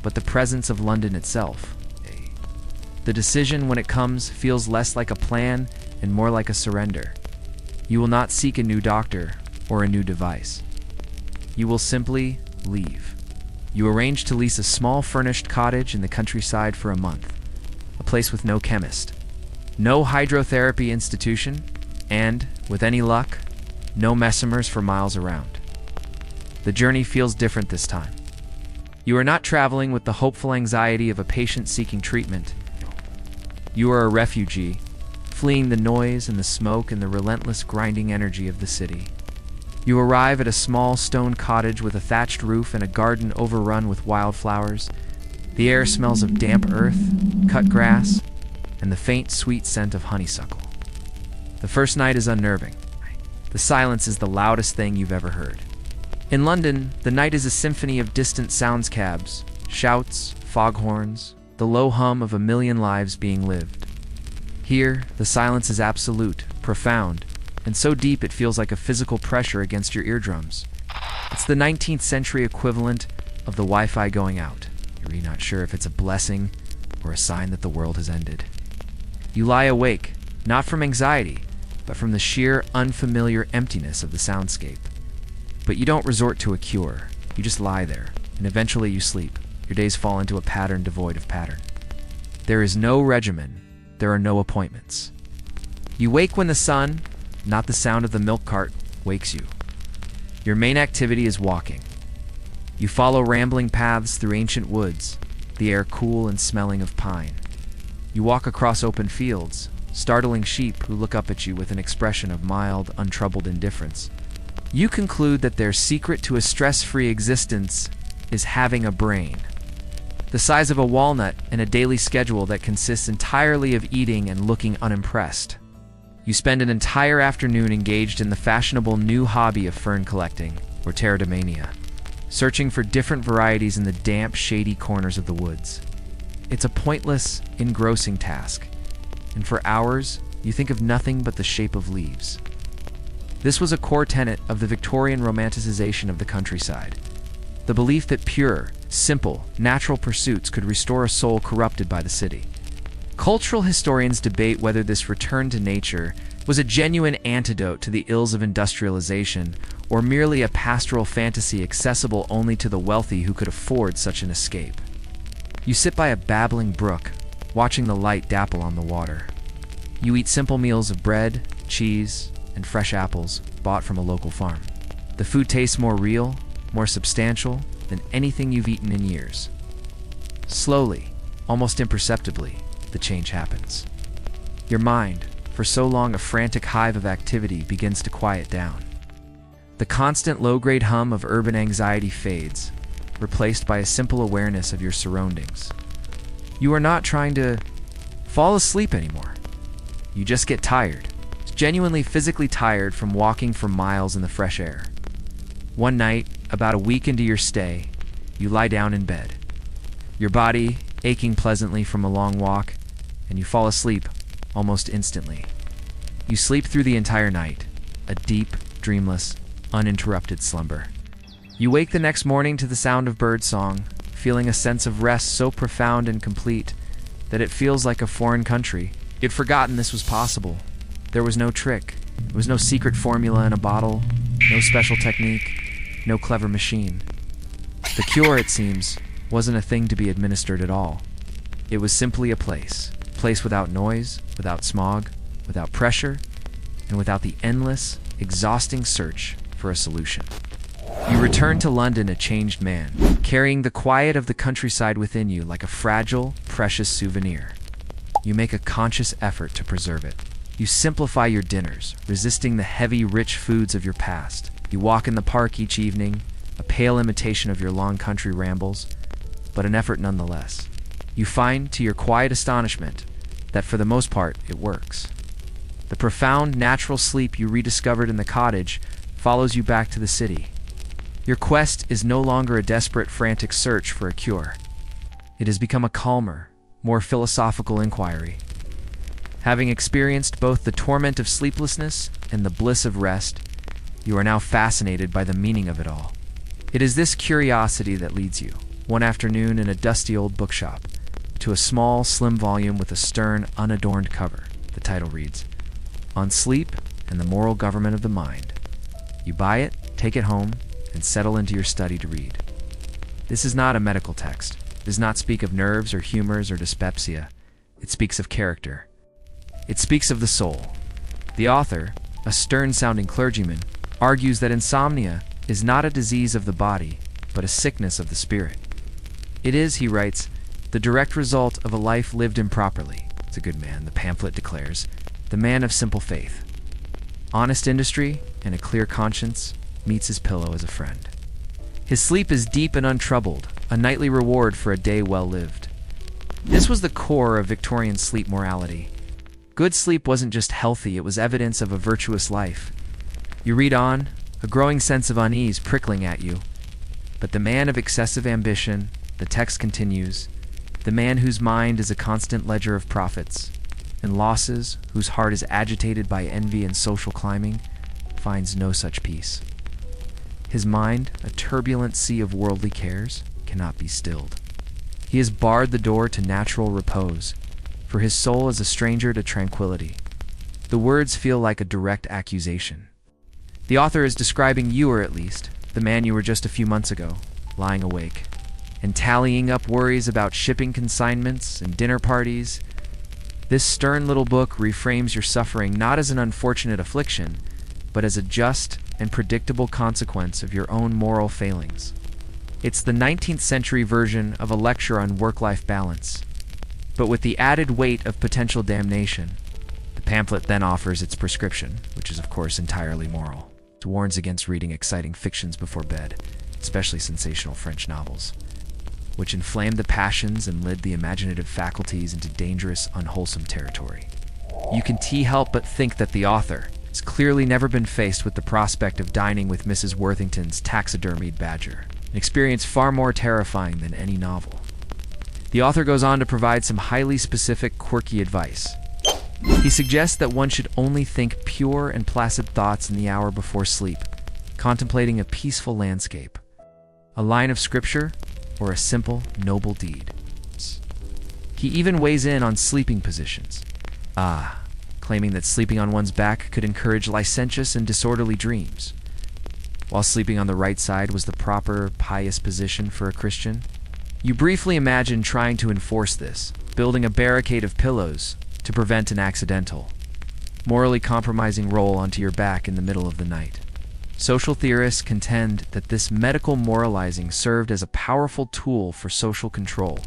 but the presence of London itself. The decision, when it comes, feels less like a plan and more like a surrender. You will not seek a new doctor or a new device. You will simply leave. You arrange to lease a small furnished cottage in the countryside for a month, a place with no chemist, no hydrotherapy institution, and, with any luck, no messengers for miles around. The journey feels different this time. You are not traveling with the hopeful anxiety of a patient seeking treatment. You are a refugee, fleeing the noise and the smoke and the relentless grinding energy of the city. You arrive at a small stone cottage with a thatched roof and a garden overrun with wildflowers. The air smells of damp earth, cut grass, and the faint, sweet scent of honeysuckle. The first night is unnerving. The silence is the loudest thing you've ever heard. In London, the night is a symphony of distant soundscapes, shouts, foghorns, the low hum of a million lives being lived. Here, the silence is absolute, profound, and so deep it feels like a physical pressure against your eardrums. It's the 19th century equivalent of the Wi-Fi going out. You're really not sure if it's a blessing or a sign that the world has ended. You lie awake, not from anxiety, but from the sheer, unfamiliar emptiness of the soundscape. But you don't resort to a cure. You just lie there, and eventually you sleep. Your days fall into a pattern devoid of pattern. There is no regimen. There are no appointments. You wake when the sun, not the sound of the milk cart, wakes you. Your main activity is walking. You follow rambling paths through ancient woods, the air cool and smelling of pine. You walk across open fields, startling sheep who look up at you with an expression of mild, untroubled indifference. You conclude that their secret to a stress-free existence is having a brain, the size of a walnut, and a daily schedule that consists entirely of eating and looking unimpressed. You spend an entire afternoon engaged in the fashionable new hobby of fern collecting, or pterodomania, searching for different varieties in the damp, shady corners of the woods. It's a pointless, engrossing task, and for hours, you think of nothing but the shape of leaves. This was a core tenet of the Victorian romanticization of the countryside. The belief that pure, simple, natural pursuits could restore a soul corrupted by the city. Cultural historians debate whether this return to nature was a genuine antidote to the ills of industrialization or merely a pastoral fantasy accessible only to the wealthy who could afford such an escape. You sit by a babbling brook, watching the light dapple on the water. You eat simple meals of bread, cheese, and fresh apples bought from a local farm. The food tastes more real, more substantial than anything you've eaten in years. Slowly, almost imperceptibly, the change happens. Your mind, for so long a frantic hive of activity, begins to quiet down. The constant low-grade hum of urban anxiety fades, replaced by a simple awareness of your surroundings. You are not trying to fall asleep anymore. You just get tired, genuinely physically tired from walking for miles in the fresh air. One night, about a week into your stay, you lie down in bed, your body aching pleasantly from a long walk, and you fall asleep almost instantly. You sleep through the entire night, a deep, dreamless, uninterrupted slumber. You wake the next morning to the sound of birdsong, feeling a sense of rest so profound and complete that it feels like a foreign country. You'd forgotten this was possible. There was no trick. There was no secret formula in a bottle, no special technique, no clever machine. The cure, it seems, wasn't a thing to be administered at all. It was simply a place without noise, without smog, without pressure, and without the endless, exhausting search for a solution. You return to London a changed man, carrying the quiet of the countryside within you like a fragile, precious souvenir. You make a conscious effort to preserve it. You simplify your dinners, resisting the heavy, rich foods of your past. You walk in the park each evening, a pale imitation of your long country rambles, but an effort nonetheless. You find, to your quiet astonishment, that for the most part, it works. The profound, natural sleep you rediscovered in the cottage follows you back to the city. Your quest is no longer a desperate, frantic search for a cure. It has become a calmer, more philosophical inquiry. Having experienced both the torment of sleeplessness and the bliss of rest, you are now fascinated by the meaning of it all. It is this curiosity that leads you, one afternoon in a dusty old bookshop, to a small, slim volume with a stern, unadorned cover. The title reads, "On Sleep and the Moral Government of the Mind." You buy it, take it home, and settle into your study to read. This is not a medical text. It does not speak of nerves or humors or dyspepsia. It speaks of character. It speaks of the soul. The author, a stern-sounding clergyman, argues that insomnia is not a disease of the body, but a sickness of the spirit. It is, he writes, the direct result of a life lived improperly. It's a good man, the pamphlet declares, the man of simple faith. Honest industry and a clear conscience meets his pillow as a friend. His sleep is deep and untroubled, a nightly reward for a day well lived. This was the core of Victorian sleep morality. Good sleep wasn't just healthy, it was evidence of a virtuous life. You read on, a growing sense of unease prickling at you. But the man of excessive ambition, the text continues, the man whose mind is a constant ledger of profits and losses, whose heart is agitated by envy and social climbing, finds no such peace. His mind, a turbulent sea of worldly cares, cannot be stilled. He has barred the door to natural repose, for his soul is a stranger to tranquility. The words feel like a direct accusation. The author is describing you, or at least, the man you were just a few months ago, lying awake, and tallying up worries about shipping consignments and dinner parties. This stern little book reframes your suffering not as an unfortunate affliction, but as a just and predictable consequence of your own moral failings. It's the 19th century version of a lecture on work-life balance, but with the added weight of potential damnation. The pamphlet then offers its prescription, which is of course entirely moral. It warns against reading exciting fictions before bed, especially sensational French novels, which inflame the passions and lead the imaginative faculties into dangerous, unwholesome territory. You can help but think that the author has clearly never been faced with the prospect of dining with Mrs. Worthington's taxidermied badger, an experience far more terrifying than any novel. The author goes on to provide some highly specific, quirky advice. He suggests that one should only think pure and placid thoughts in the hour before sleep, contemplating a peaceful landscape, a line of scripture, or a simple, noble deed. He even weighs in on sleeping positions, claiming that sleeping on one's back could encourage licentious and disorderly dreams, while sleeping on the right side was the proper, pious position for a Christian. You briefly imagine trying to enforce this, building a barricade of pillows to prevent an accidental, morally compromising roll onto your back in the middle of the night. Social theorists contend that this medical moralizing served as a powerful tool for social control,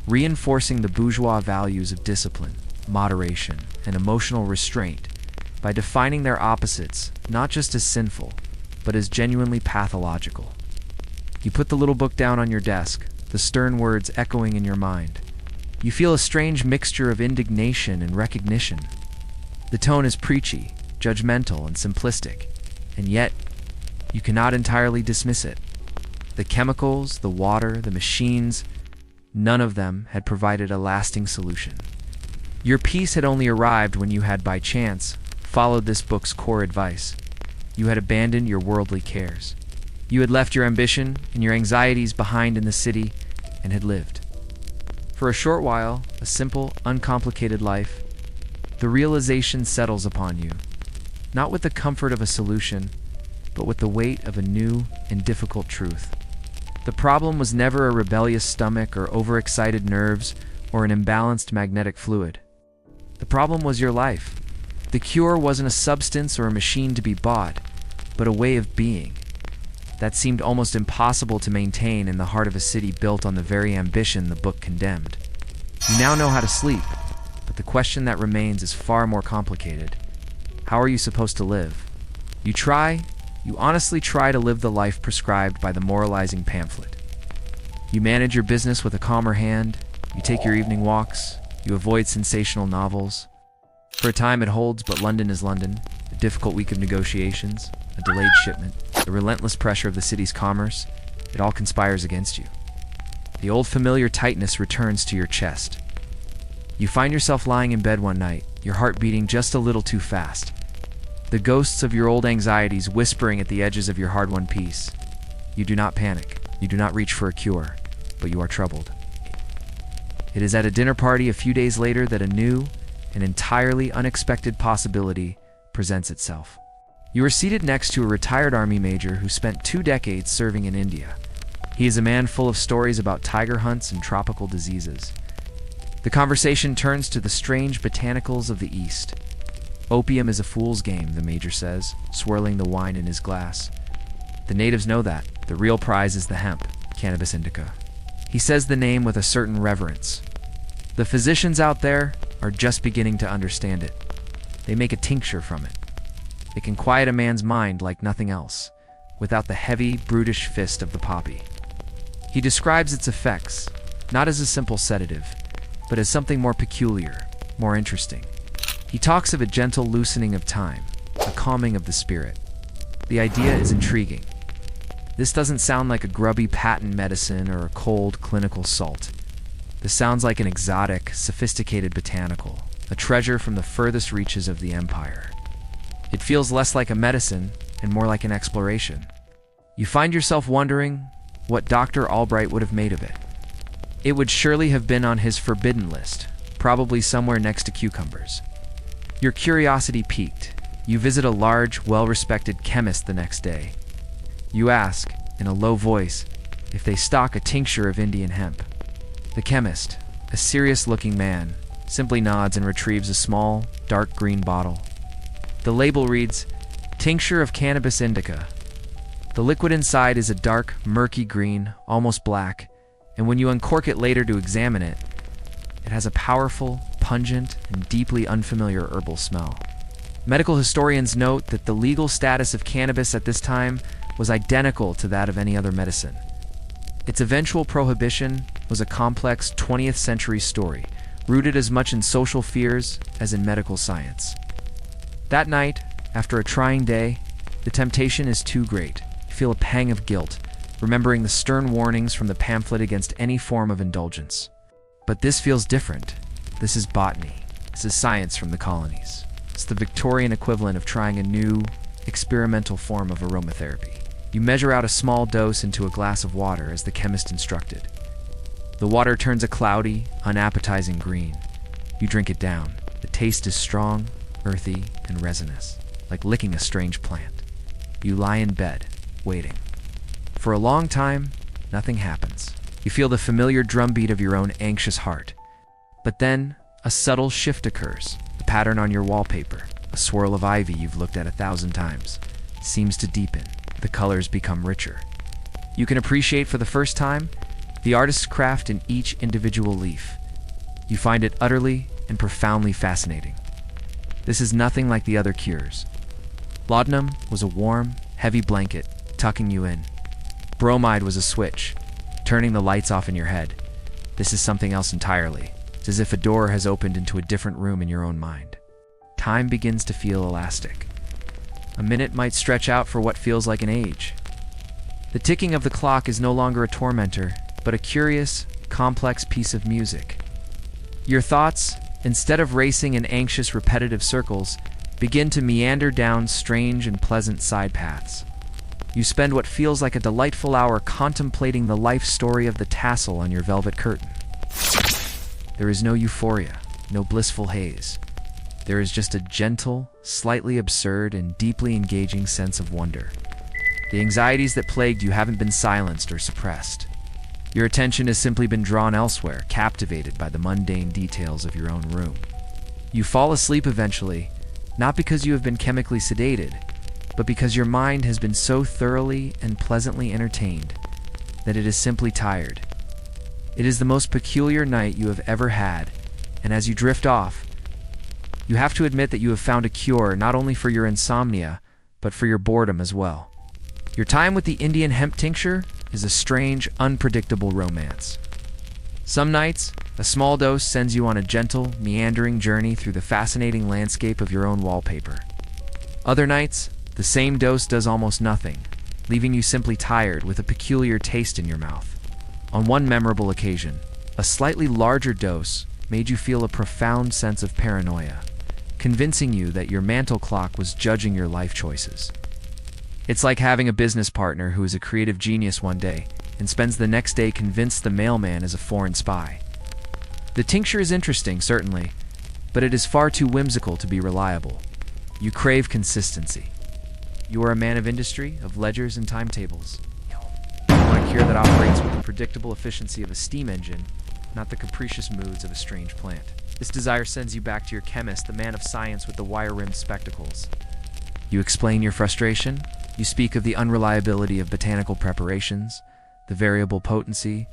reinforcing the bourgeois values of discipline, moderation, and emotional restraint by defining their opposites not just as sinful, but as genuinely pathological. You put the little book down on your desk, the stern words echoing in your mind. You feel a strange mixture of indignation and recognition. The tone is preachy, judgmental, and simplistic, and yet you cannot entirely dismiss it. The chemicals, the water, the machines, none of them had provided a lasting solution. Your peace had only arrived when you had, by chance, followed this book's core advice. You had abandoned your worldly cares. You had left your ambition and your anxieties behind in the city and had lived. For a short while, a simple, uncomplicated life, the realization settles upon you, not with the comfort of a solution, but with the weight of a new and difficult truth. The problem was never a rebellious stomach or overexcited nerves or an imbalanced magnetic fluid. The problem was your life, The cure wasn't a substance or a machine to be bought, but a way of being that seemed almost impossible to maintain in the heart of a city built on the very ambition the book condemned. You now know how to sleep, but the question that remains is far more complicated. How are you supposed to live? You honestly try to live the life prescribed by the moralizing pamphlet. You manage your business with a calmer hand, you take your evening walks, you avoid sensational novels. For a time it holds, but London is London, a difficult week of negotiations, a delayed shipment, the relentless pressure of the city's commerce, it all conspires against you. The old familiar tightness returns to your chest. You find yourself lying in bed one night, your heart beating just a little too fast. The ghosts of your old anxieties whispering at the edges of your hard-won peace. You do not panic. You do not reach for a cure, but you are troubled. It is at a dinner party a few days later that a new and entirely unexpected possibility presents itself. You are seated next to a retired army major who spent 2 decades serving in India. He is a man full of stories about tiger hunts and tropical diseases. The conversation turns to the strange botanicals of the East. Opium is a fool's game, the major says, swirling the wine in his glass. The natives know that. The real prize is the hemp, cannabis indica. He says the name with a certain reverence. The physicians out there are just beginning to understand it. They make a tincture from it. It can quiet a man's mind like nothing else, without the heavy, brutish fist of the poppy. He describes its effects, not as a simple sedative, but as something more peculiar, more interesting. He talks of a gentle loosening of time, a calming of the spirit. The idea is intriguing. This doesn't sound like a grubby patent medicine or a cold clinical salt. This sounds like an exotic, sophisticated botanical, a treasure from the furthest reaches of the empire. It feels less like a medicine and more like an exploration. You find yourself wondering what Dr. Albright would have made of it. It would surely have been on his forbidden list, probably somewhere next to cucumbers. Your curiosity piqued. You visit a large, well-respected chemist the next day. You ask, in a low voice, if they stock a tincture of Indian hemp. The chemist, a serious-looking man, simply nods and retrieves a small, dark green bottle. The label reads, "Tincture of cannabis indica." The liquid inside is a dark, murky green, almost black, and when you uncork it later to examine it, it has a powerful, pungent, and deeply unfamiliar herbal smell. Medical historians note that the legal status of cannabis at this time was identical to that of any other medicine. Its eventual prohibition was a complex 20th century story, rooted as much in social fears as in medical science. That night, after a trying day, the temptation is too great. You feel a pang of guilt, remembering the stern warnings from the pamphlet against any form of indulgence. But this feels different. This is botany. This is science from the colonies. It's the Victorian equivalent of trying a new, experimental form of aromatherapy. You measure out a small dose into a glass of water as the chemist instructed. The water turns a cloudy, unappetizing green. You drink it down. The taste is strong, earthy, and resinous, like licking a strange plant. You lie in bed, waiting. For a long time, nothing happens. You feel the familiar drumbeat of your own anxious heart. But then, a subtle shift occurs. The pattern on your wallpaper, a swirl of ivy you've looked at 1,000 times, seems to deepen. The colors become richer. You can appreciate for the first time the artist's craft in each individual leaf. You find it utterly and profoundly fascinating. This is nothing like the other cures. Laudanum was a warm, heavy blanket, tucking you in. Bromide was a switch, turning the lights off in your head. This is something else entirely. It's as if a door has opened into a different room in your own mind. Time begins to feel elastic. A minute might stretch out for what feels like an age. The ticking of the clock is no longer a tormentor, but a curious, complex piece of music. Your thoughts, instead of racing in anxious, repetitive circles, begin to meander down strange and pleasant side paths. You spend what feels like a delightful hour contemplating the life story of the tassel on your velvet curtain. There is no euphoria, no blissful haze. There is just a gentle, slightly absurd, and deeply engaging sense of wonder. The anxieties that plagued you haven't been silenced or suppressed. Your attention has simply been drawn elsewhere, captivated by the mundane details of your own room. You fall asleep eventually, not because you have been chemically sedated, but because your mind has been so thoroughly and pleasantly entertained that it is simply tired. It is the most peculiar night you have ever had, and as you drift off, you have to admit that you have found a cure not only for your insomnia, but for your boredom as well. Your time with the Indian hemp tincture is a strange, unpredictable romance. Some nights, a small dose sends you on a gentle, meandering journey through the fascinating landscape of your own wallpaper. Other nights, the same dose does almost nothing, leaving you simply tired with a peculiar taste in your mouth. On one memorable occasion, a slightly larger dose made you feel a profound sense of paranoia, convincing you that your mantle clock was judging your life choices. It's like having a business partner who is a creative genius one day and spends the next day convinced the mailman is a foreign spy. The tincture is interesting, certainly, but it is far too whimsical to be reliable. You crave consistency. You are a man of industry, of ledgers and timetables. You want a cure that operates with the predictable efficiency of a steam engine, not the capricious moods of a strange plant. This desire sends you back to your chemist, the man of science with the wire-rimmed spectacles. You explain your frustration. You speak of the unreliability of botanical preparations, the variable potency,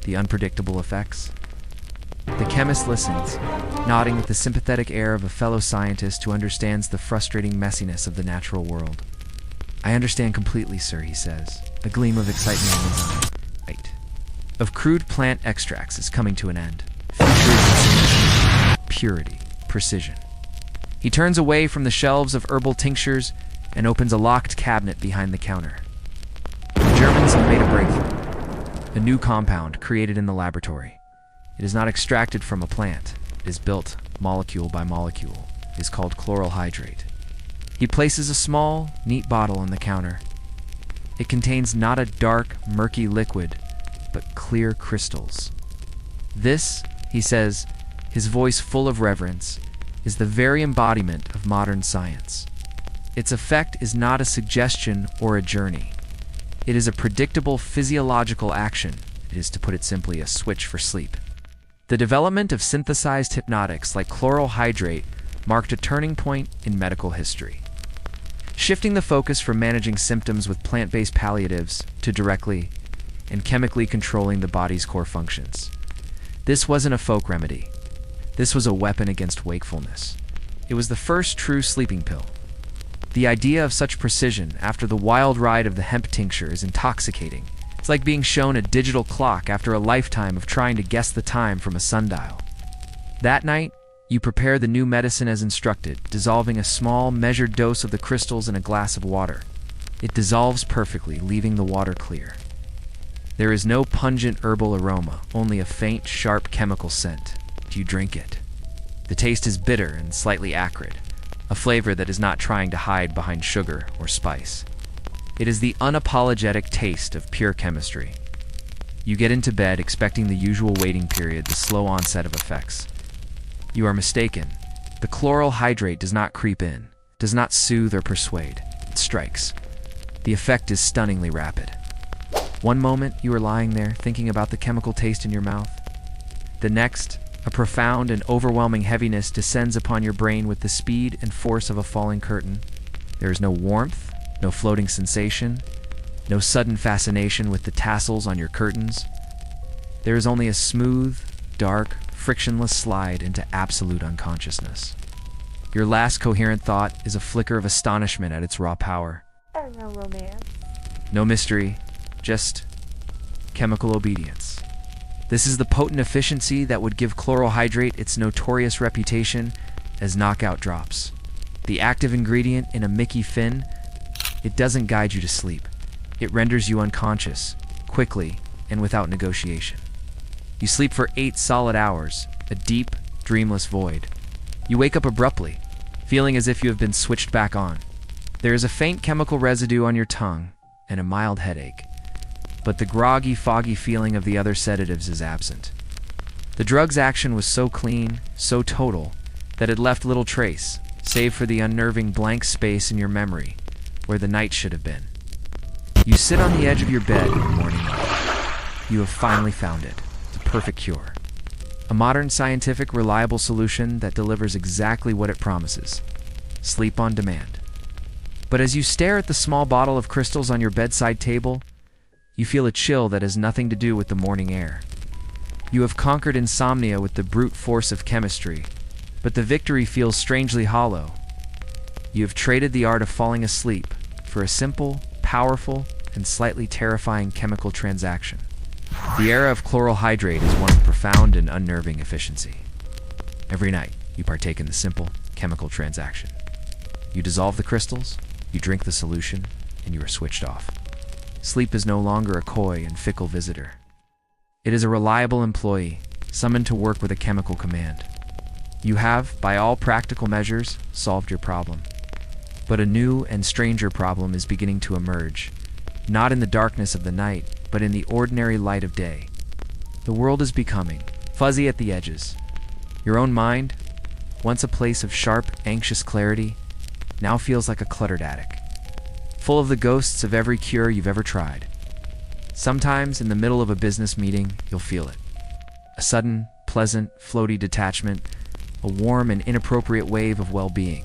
the unpredictable effects. The chemist listens, nodding with the sympathetic air of a fellow scientist who understands the frustrating messiness of the natural world. "I understand completely, sir," he says, a gleam of excitement in his eye. Right. Of crude plant extracts is coming to an end. Purity, precision. He turns away from the shelves of herbal tinctures and opens a locked cabinet behind the counter. The Germans have made a breakthrough. A new compound created in the laboratory. It is not extracted from a plant. It is built molecule by molecule. It is called chloral hydrate. He places a small, neat bottle on the counter. It contains not a dark, murky liquid, but clear crystals. This, he says, his voice full of reverence, is the very embodiment of modern science. Its effect is not a suggestion or a journey. It is a predictable physiological action. It is, to put it simply, a switch for sleep. The development of synthesized hypnotics like chloral hydrate marked a turning point in medical history, shifting the focus from managing symptoms with plant-based palliatives to directly and chemically controlling the body's core functions. This wasn't a folk remedy. This was a weapon against wakefulness. It was the first true sleeping pill. The idea of such precision after the wild ride of the hemp tincture is intoxicating. It's like being shown a digital clock after a lifetime of trying to guess the time from a sundial. That night, you prepare the new medicine as instructed, dissolving a small, measured dose of the crystals in a glass of water. It dissolves perfectly, leaving the water clear. There is no pungent herbal aroma, only a faint, sharp chemical scent. You drink it. The taste is bitter and slightly acrid, a flavor that is not trying to hide behind sugar or spice. It is the unapologetic taste of pure chemistry. You get into bed expecting the usual waiting period, the slow onset of effects. You are mistaken. The chloral hydrate does not creep in, does not soothe or persuade. It strikes. The effect is stunningly rapid. One moment, you are lying there thinking about the chemical taste in your mouth. The next, a profound and overwhelming heaviness descends upon your brain with the speed and force of a falling curtain. There is no warmth, no floating sensation, no sudden fascination with the tassels on your curtains. There is only a smooth, dark, frictionless slide into absolute unconsciousness. Your last coherent thought is a flicker of astonishment at its raw power. No romance. No mystery, just chemical obedience. This is the potent efficiency that would give chloral hydrate its notorious reputation as knockout drops. The active ingredient in a Mickey Finn, it doesn't guide you to sleep. It renders you unconscious, quickly and without negotiation. You sleep for 8 solid hours, a deep, dreamless void. You wake up abruptly, feeling as if you have been switched back on. There is a faint chemical residue on your tongue and a mild headache, but the groggy, foggy feeling of the other sedatives is absent. The drug's action was so clean, so total, that it left little trace, save for the unnerving blank space in your memory, where the night should have been. You sit on the edge of your bed in the morning light. You have finally found it, the perfect cure. A modern, scientific, reliable solution that delivers exactly what it promises. sleep on demand. But as you stare at the small bottle of crystals on your bedside table, you feel a chill that has nothing to do with the morning air. You have conquered insomnia with the brute force of chemistry, but the victory feels strangely hollow. You have traded the art of falling asleep for a simple, powerful, and slightly terrifying chemical transaction. The era of chloral hydrate is one of profound and unnerving efficiency. Every night, you partake in the simple, chemical transaction. You dissolve the crystals, you drink the solution, and you are switched off. Sleep is no longer a coy and fickle visitor. It is a reliable employee, summoned to work with a chemical command. You have, by all practical measures, solved your problem. But a new and stranger problem is beginning to emerge, not in the darkness of the night, but in the ordinary light of day. The world is becoming fuzzy at the edges. Your own mind, once a place of sharp, anxious clarity, now feels like a cluttered attic, full of the ghosts of every cure you've ever tried. Sometimes, in the middle of a business meeting, you'll feel it. A sudden, pleasant, floaty detachment, a warm and inappropriate wave of well-being.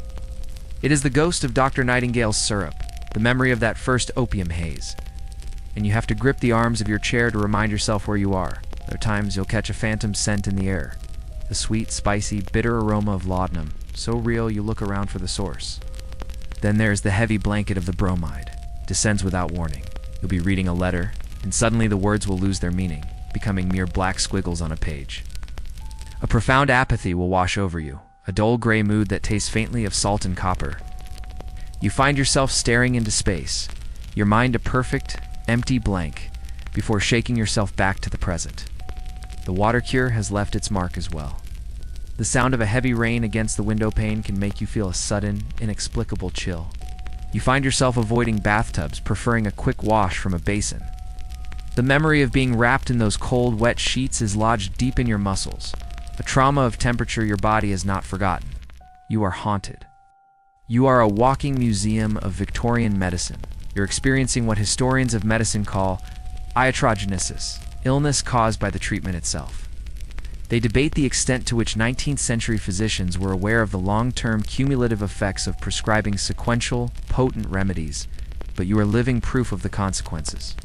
It is the ghost of Dr. Nightingale's syrup, the memory of that first opium haze. And you have to grip the arms of your chair to remind yourself where you are. There are times you'll catch a phantom scent in the air, the sweet, spicy, bitter aroma of laudanum, so real you look around for the source. Then there's the heavy blanket of the bromide, descends without warning. You'll be reading a letter, and suddenly the words will lose their meaning, becoming mere black squiggles on a page. A profound apathy will wash over you, a dull gray mood that tastes faintly of salt and copper. You find yourself staring into space, your mind a perfect, empty blank, before shaking yourself back to the present. The water cure has left its mark as well. The sound of a heavy rain against the window pane can make you feel a sudden, inexplicable chill. You find yourself avoiding bathtubs, preferring a quick wash from a basin. The memory of being wrapped in those cold, wet sheets is lodged deep in your muscles, a trauma of temperature your body has not forgotten. You are haunted. You are a walking museum of Victorian medicine. You're experiencing what historians of medicine call iatrogenesis, illness caused by the treatment itself. They debate the extent to which 19th century physicians were aware of the long-term cumulative effects of prescribing sequential, potent remedies, but you are living proof of the consequences.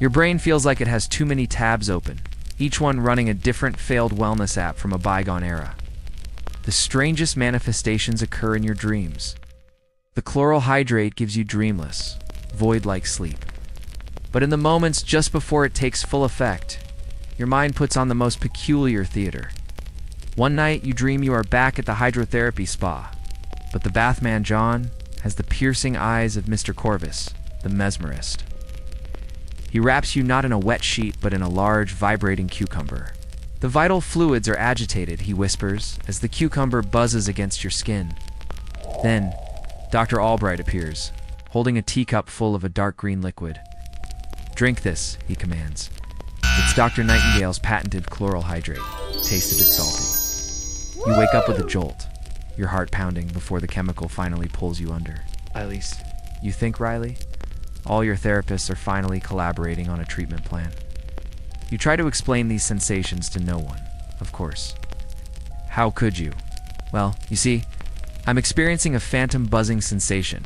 Your brain feels like it has too many tabs open, each one running a different failed wellness app from a bygone era. The strangest manifestations occur in your dreams. The chloral hydrate gives you dreamless, void-like sleep. But in the moments just before it takes full effect, your mind puts on the most peculiar theater. One night you dream you are back at the hydrotherapy spa, but the bathman John has the piercing eyes of Mr. Corvus, the mesmerist. He wraps you not in a wet sheet but in a large, vibrating cucumber. The vital fluids are agitated, he whispers, as the cucumber buzzes against your skin. Then, Dr. Albright appears, holding a teacup full of a dark green liquid. Drink this, he commands. It's Dr. Nightingale's patented chloral hydrate. Taste a bit salty. You wake up with a jolt, your heart pounding before the chemical finally pulls you under. At least, you think, Riley? All your therapists are finally collaborating on a treatment plan. You try to explain these sensations to no one, of course. How could you? Well, you see, I'm experiencing a phantom buzzing sensation,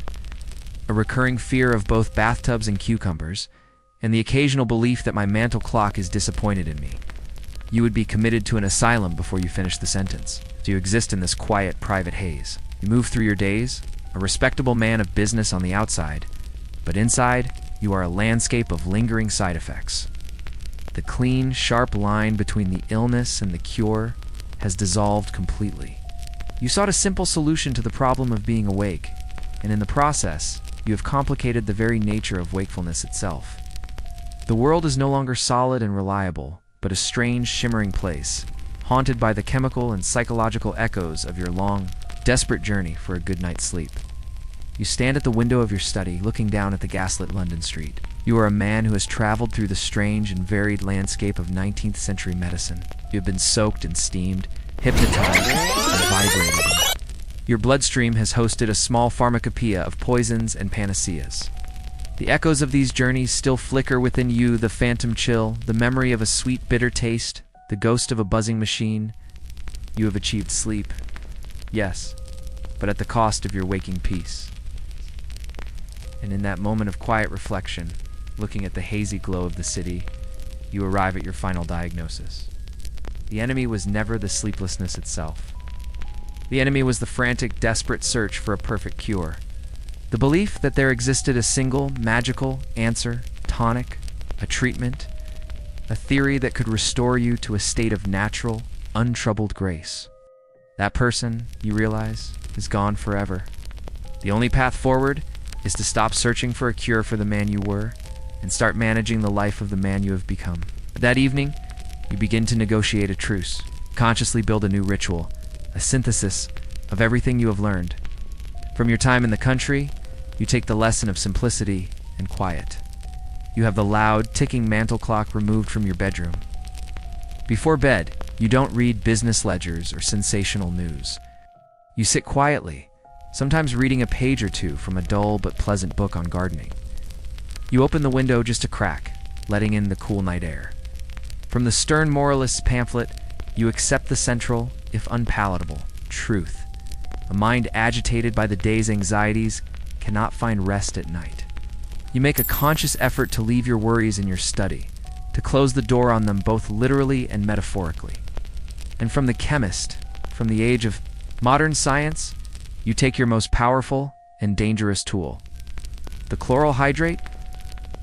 a recurring fear of both bathtubs and cucumbers, and the occasional belief that my mantle clock is disappointed in me. You would be committed to an asylum before you finish the sentence. So you exist in this quiet, private haze. You move through your days, a respectable man of business on the outside, but inside, you are a landscape of lingering side effects. The clean, sharp line between the illness and the cure has dissolved completely. You sought a simple solution to the problem of being awake, and in the process, you have complicated the very nature of wakefulness itself. The world is no longer solid and reliable, but a strange, shimmering place, haunted by the chemical and psychological echoes of your long, desperate journey for a good night's sleep. You stand at the window of your study, looking down at the gaslit London street. You are a man who has traveled through the strange and varied landscape of 19th century medicine. You have been soaked and steamed, hypnotized, and vibrated. Your bloodstream has hosted a small pharmacopoeia of poisons and panaceas. The echoes of these journeys still flicker within you, the phantom chill, the memory of a sweet, bitter taste, the ghost of a buzzing machine. You have achieved sleep. Yes, but at the cost of your waking peace. And in that moment of quiet reflection, looking at the hazy glow of the city, you arrive at your final diagnosis. The enemy was never the sleeplessness itself. The enemy was the frantic, desperate search for a perfect cure. The belief that there existed a single, magical answer, tonic, a treatment, a theory that could restore you to a state of natural, untroubled grace. That person, you realize, is gone forever. The only path forward is to stop searching for a cure for the man you were and start managing the life of the man you have become. That evening, you begin to negotiate a truce, consciously build a new ritual, a synthesis of everything you have learned. From your time in the country, you take the lesson of simplicity and quiet. You have the loud, ticking mantle clock removed from your bedroom. Before bed, you don't read business ledgers or sensational news. You sit quietly, sometimes reading a page or two from a dull but pleasant book on gardening. You open the window just a crack, letting in the cool night air. From the stern moralist's pamphlet, you accept the central, if unpalatable, truth. A mind agitated by the day's anxieties cannot find rest at night. You make a conscious effort to leave your worries in your study, to close the door on them both literally and metaphorically. And from the chemist, from the age of modern science, you take your most powerful and dangerous tool, the chloral hydrate,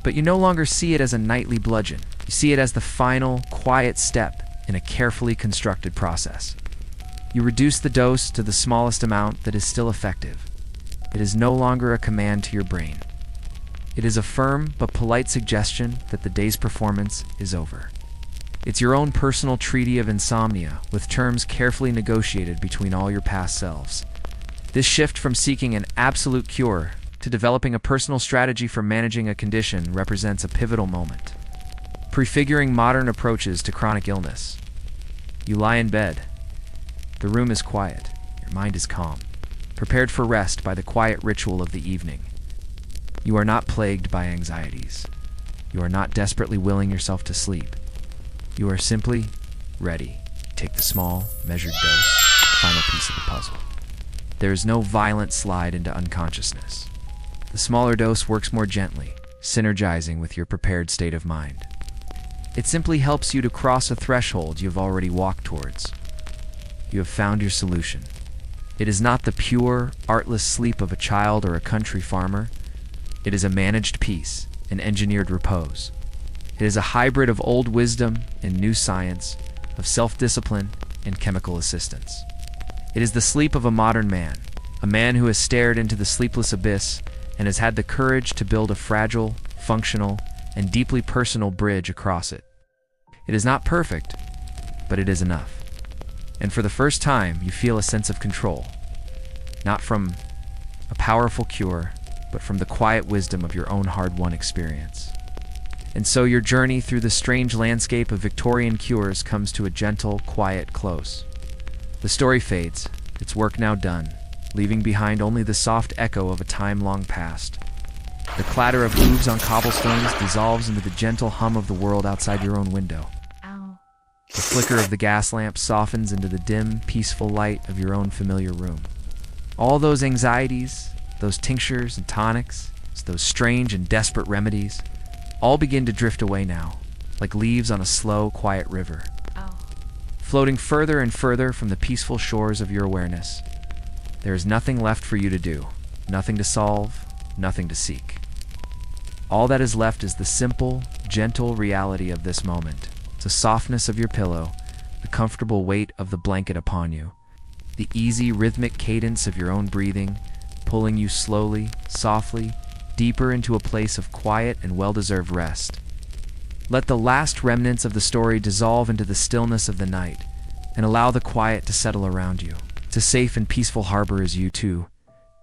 but you no longer see it as a nightly bludgeon. You see it as the final, quiet step in a carefully constructed process. You reduce the dose to the smallest amount that is still effective. It is no longer a command to your brain. It is a firm but polite suggestion that the day's performance is over. It's your own personal treaty of insomnia, with terms carefully negotiated between all your past selves. This shift from seeking an absolute cure to developing a personal strategy for managing a condition represents a pivotal moment, prefiguring modern approaches to chronic illness. You lie in bed. The room is quiet. Your mind is calm, prepared for rest by the quiet ritual of the evening. You are not plagued by anxieties. You are not desperately willing yourself to sleep. You are simply ready to take the small, measured dose, the final piece of the puzzle. There is no violent slide into unconsciousness. The smaller dose works more gently, synergizing with your prepared state of mind. It simply helps you to cross a threshold you've already walked towards. You have found your solution. It is not the pure, artless sleep of a child or a country farmer. It is a managed peace, an engineered repose. It is a hybrid of old wisdom and new science, of self-discipline and chemical assistance. It is the sleep of a modern man, a man who has stared into the sleepless abyss and has had the courage to build a fragile, functional, and deeply personal bridge across it. It is not perfect, but it is enough. And for the first time, you feel a sense of control, not from a powerful cure, but from the quiet wisdom of your own hard-won experience. And so your journey through the strange landscape of Victorian cures comes to a gentle, quiet close. The story fades, its work now done, leaving behind only the soft echo of a time long past. The clatter of hooves on cobblestones dissolves into the gentle hum of the world outside your own window. Ow. The flicker of the gas lamp softens into the dim, peaceful light of your own familiar room. All those anxieties, those tinctures and tonics, those strange and desperate remedies, all begin to drift away now, like leaves on a slow, quiet river, Ow. floating further and further from the peaceful shores of your awareness. There is nothing left for you to do, nothing to solve, nothing to seek. All that is left is the simple, gentle reality of this moment, the softness of your pillow, the comfortable weight of the blanket upon you, the easy, rhythmic cadence of your own breathing, pulling you slowly, softly, deeper into a place of quiet and well-deserved rest. Let the last remnants of the story dissolve into the stillness of the night, and allow the quiet to settle around you. It's a safe and peaceful harbor as you, too,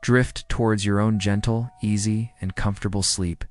drift towards your own gentle, easy, and comfortable sleep,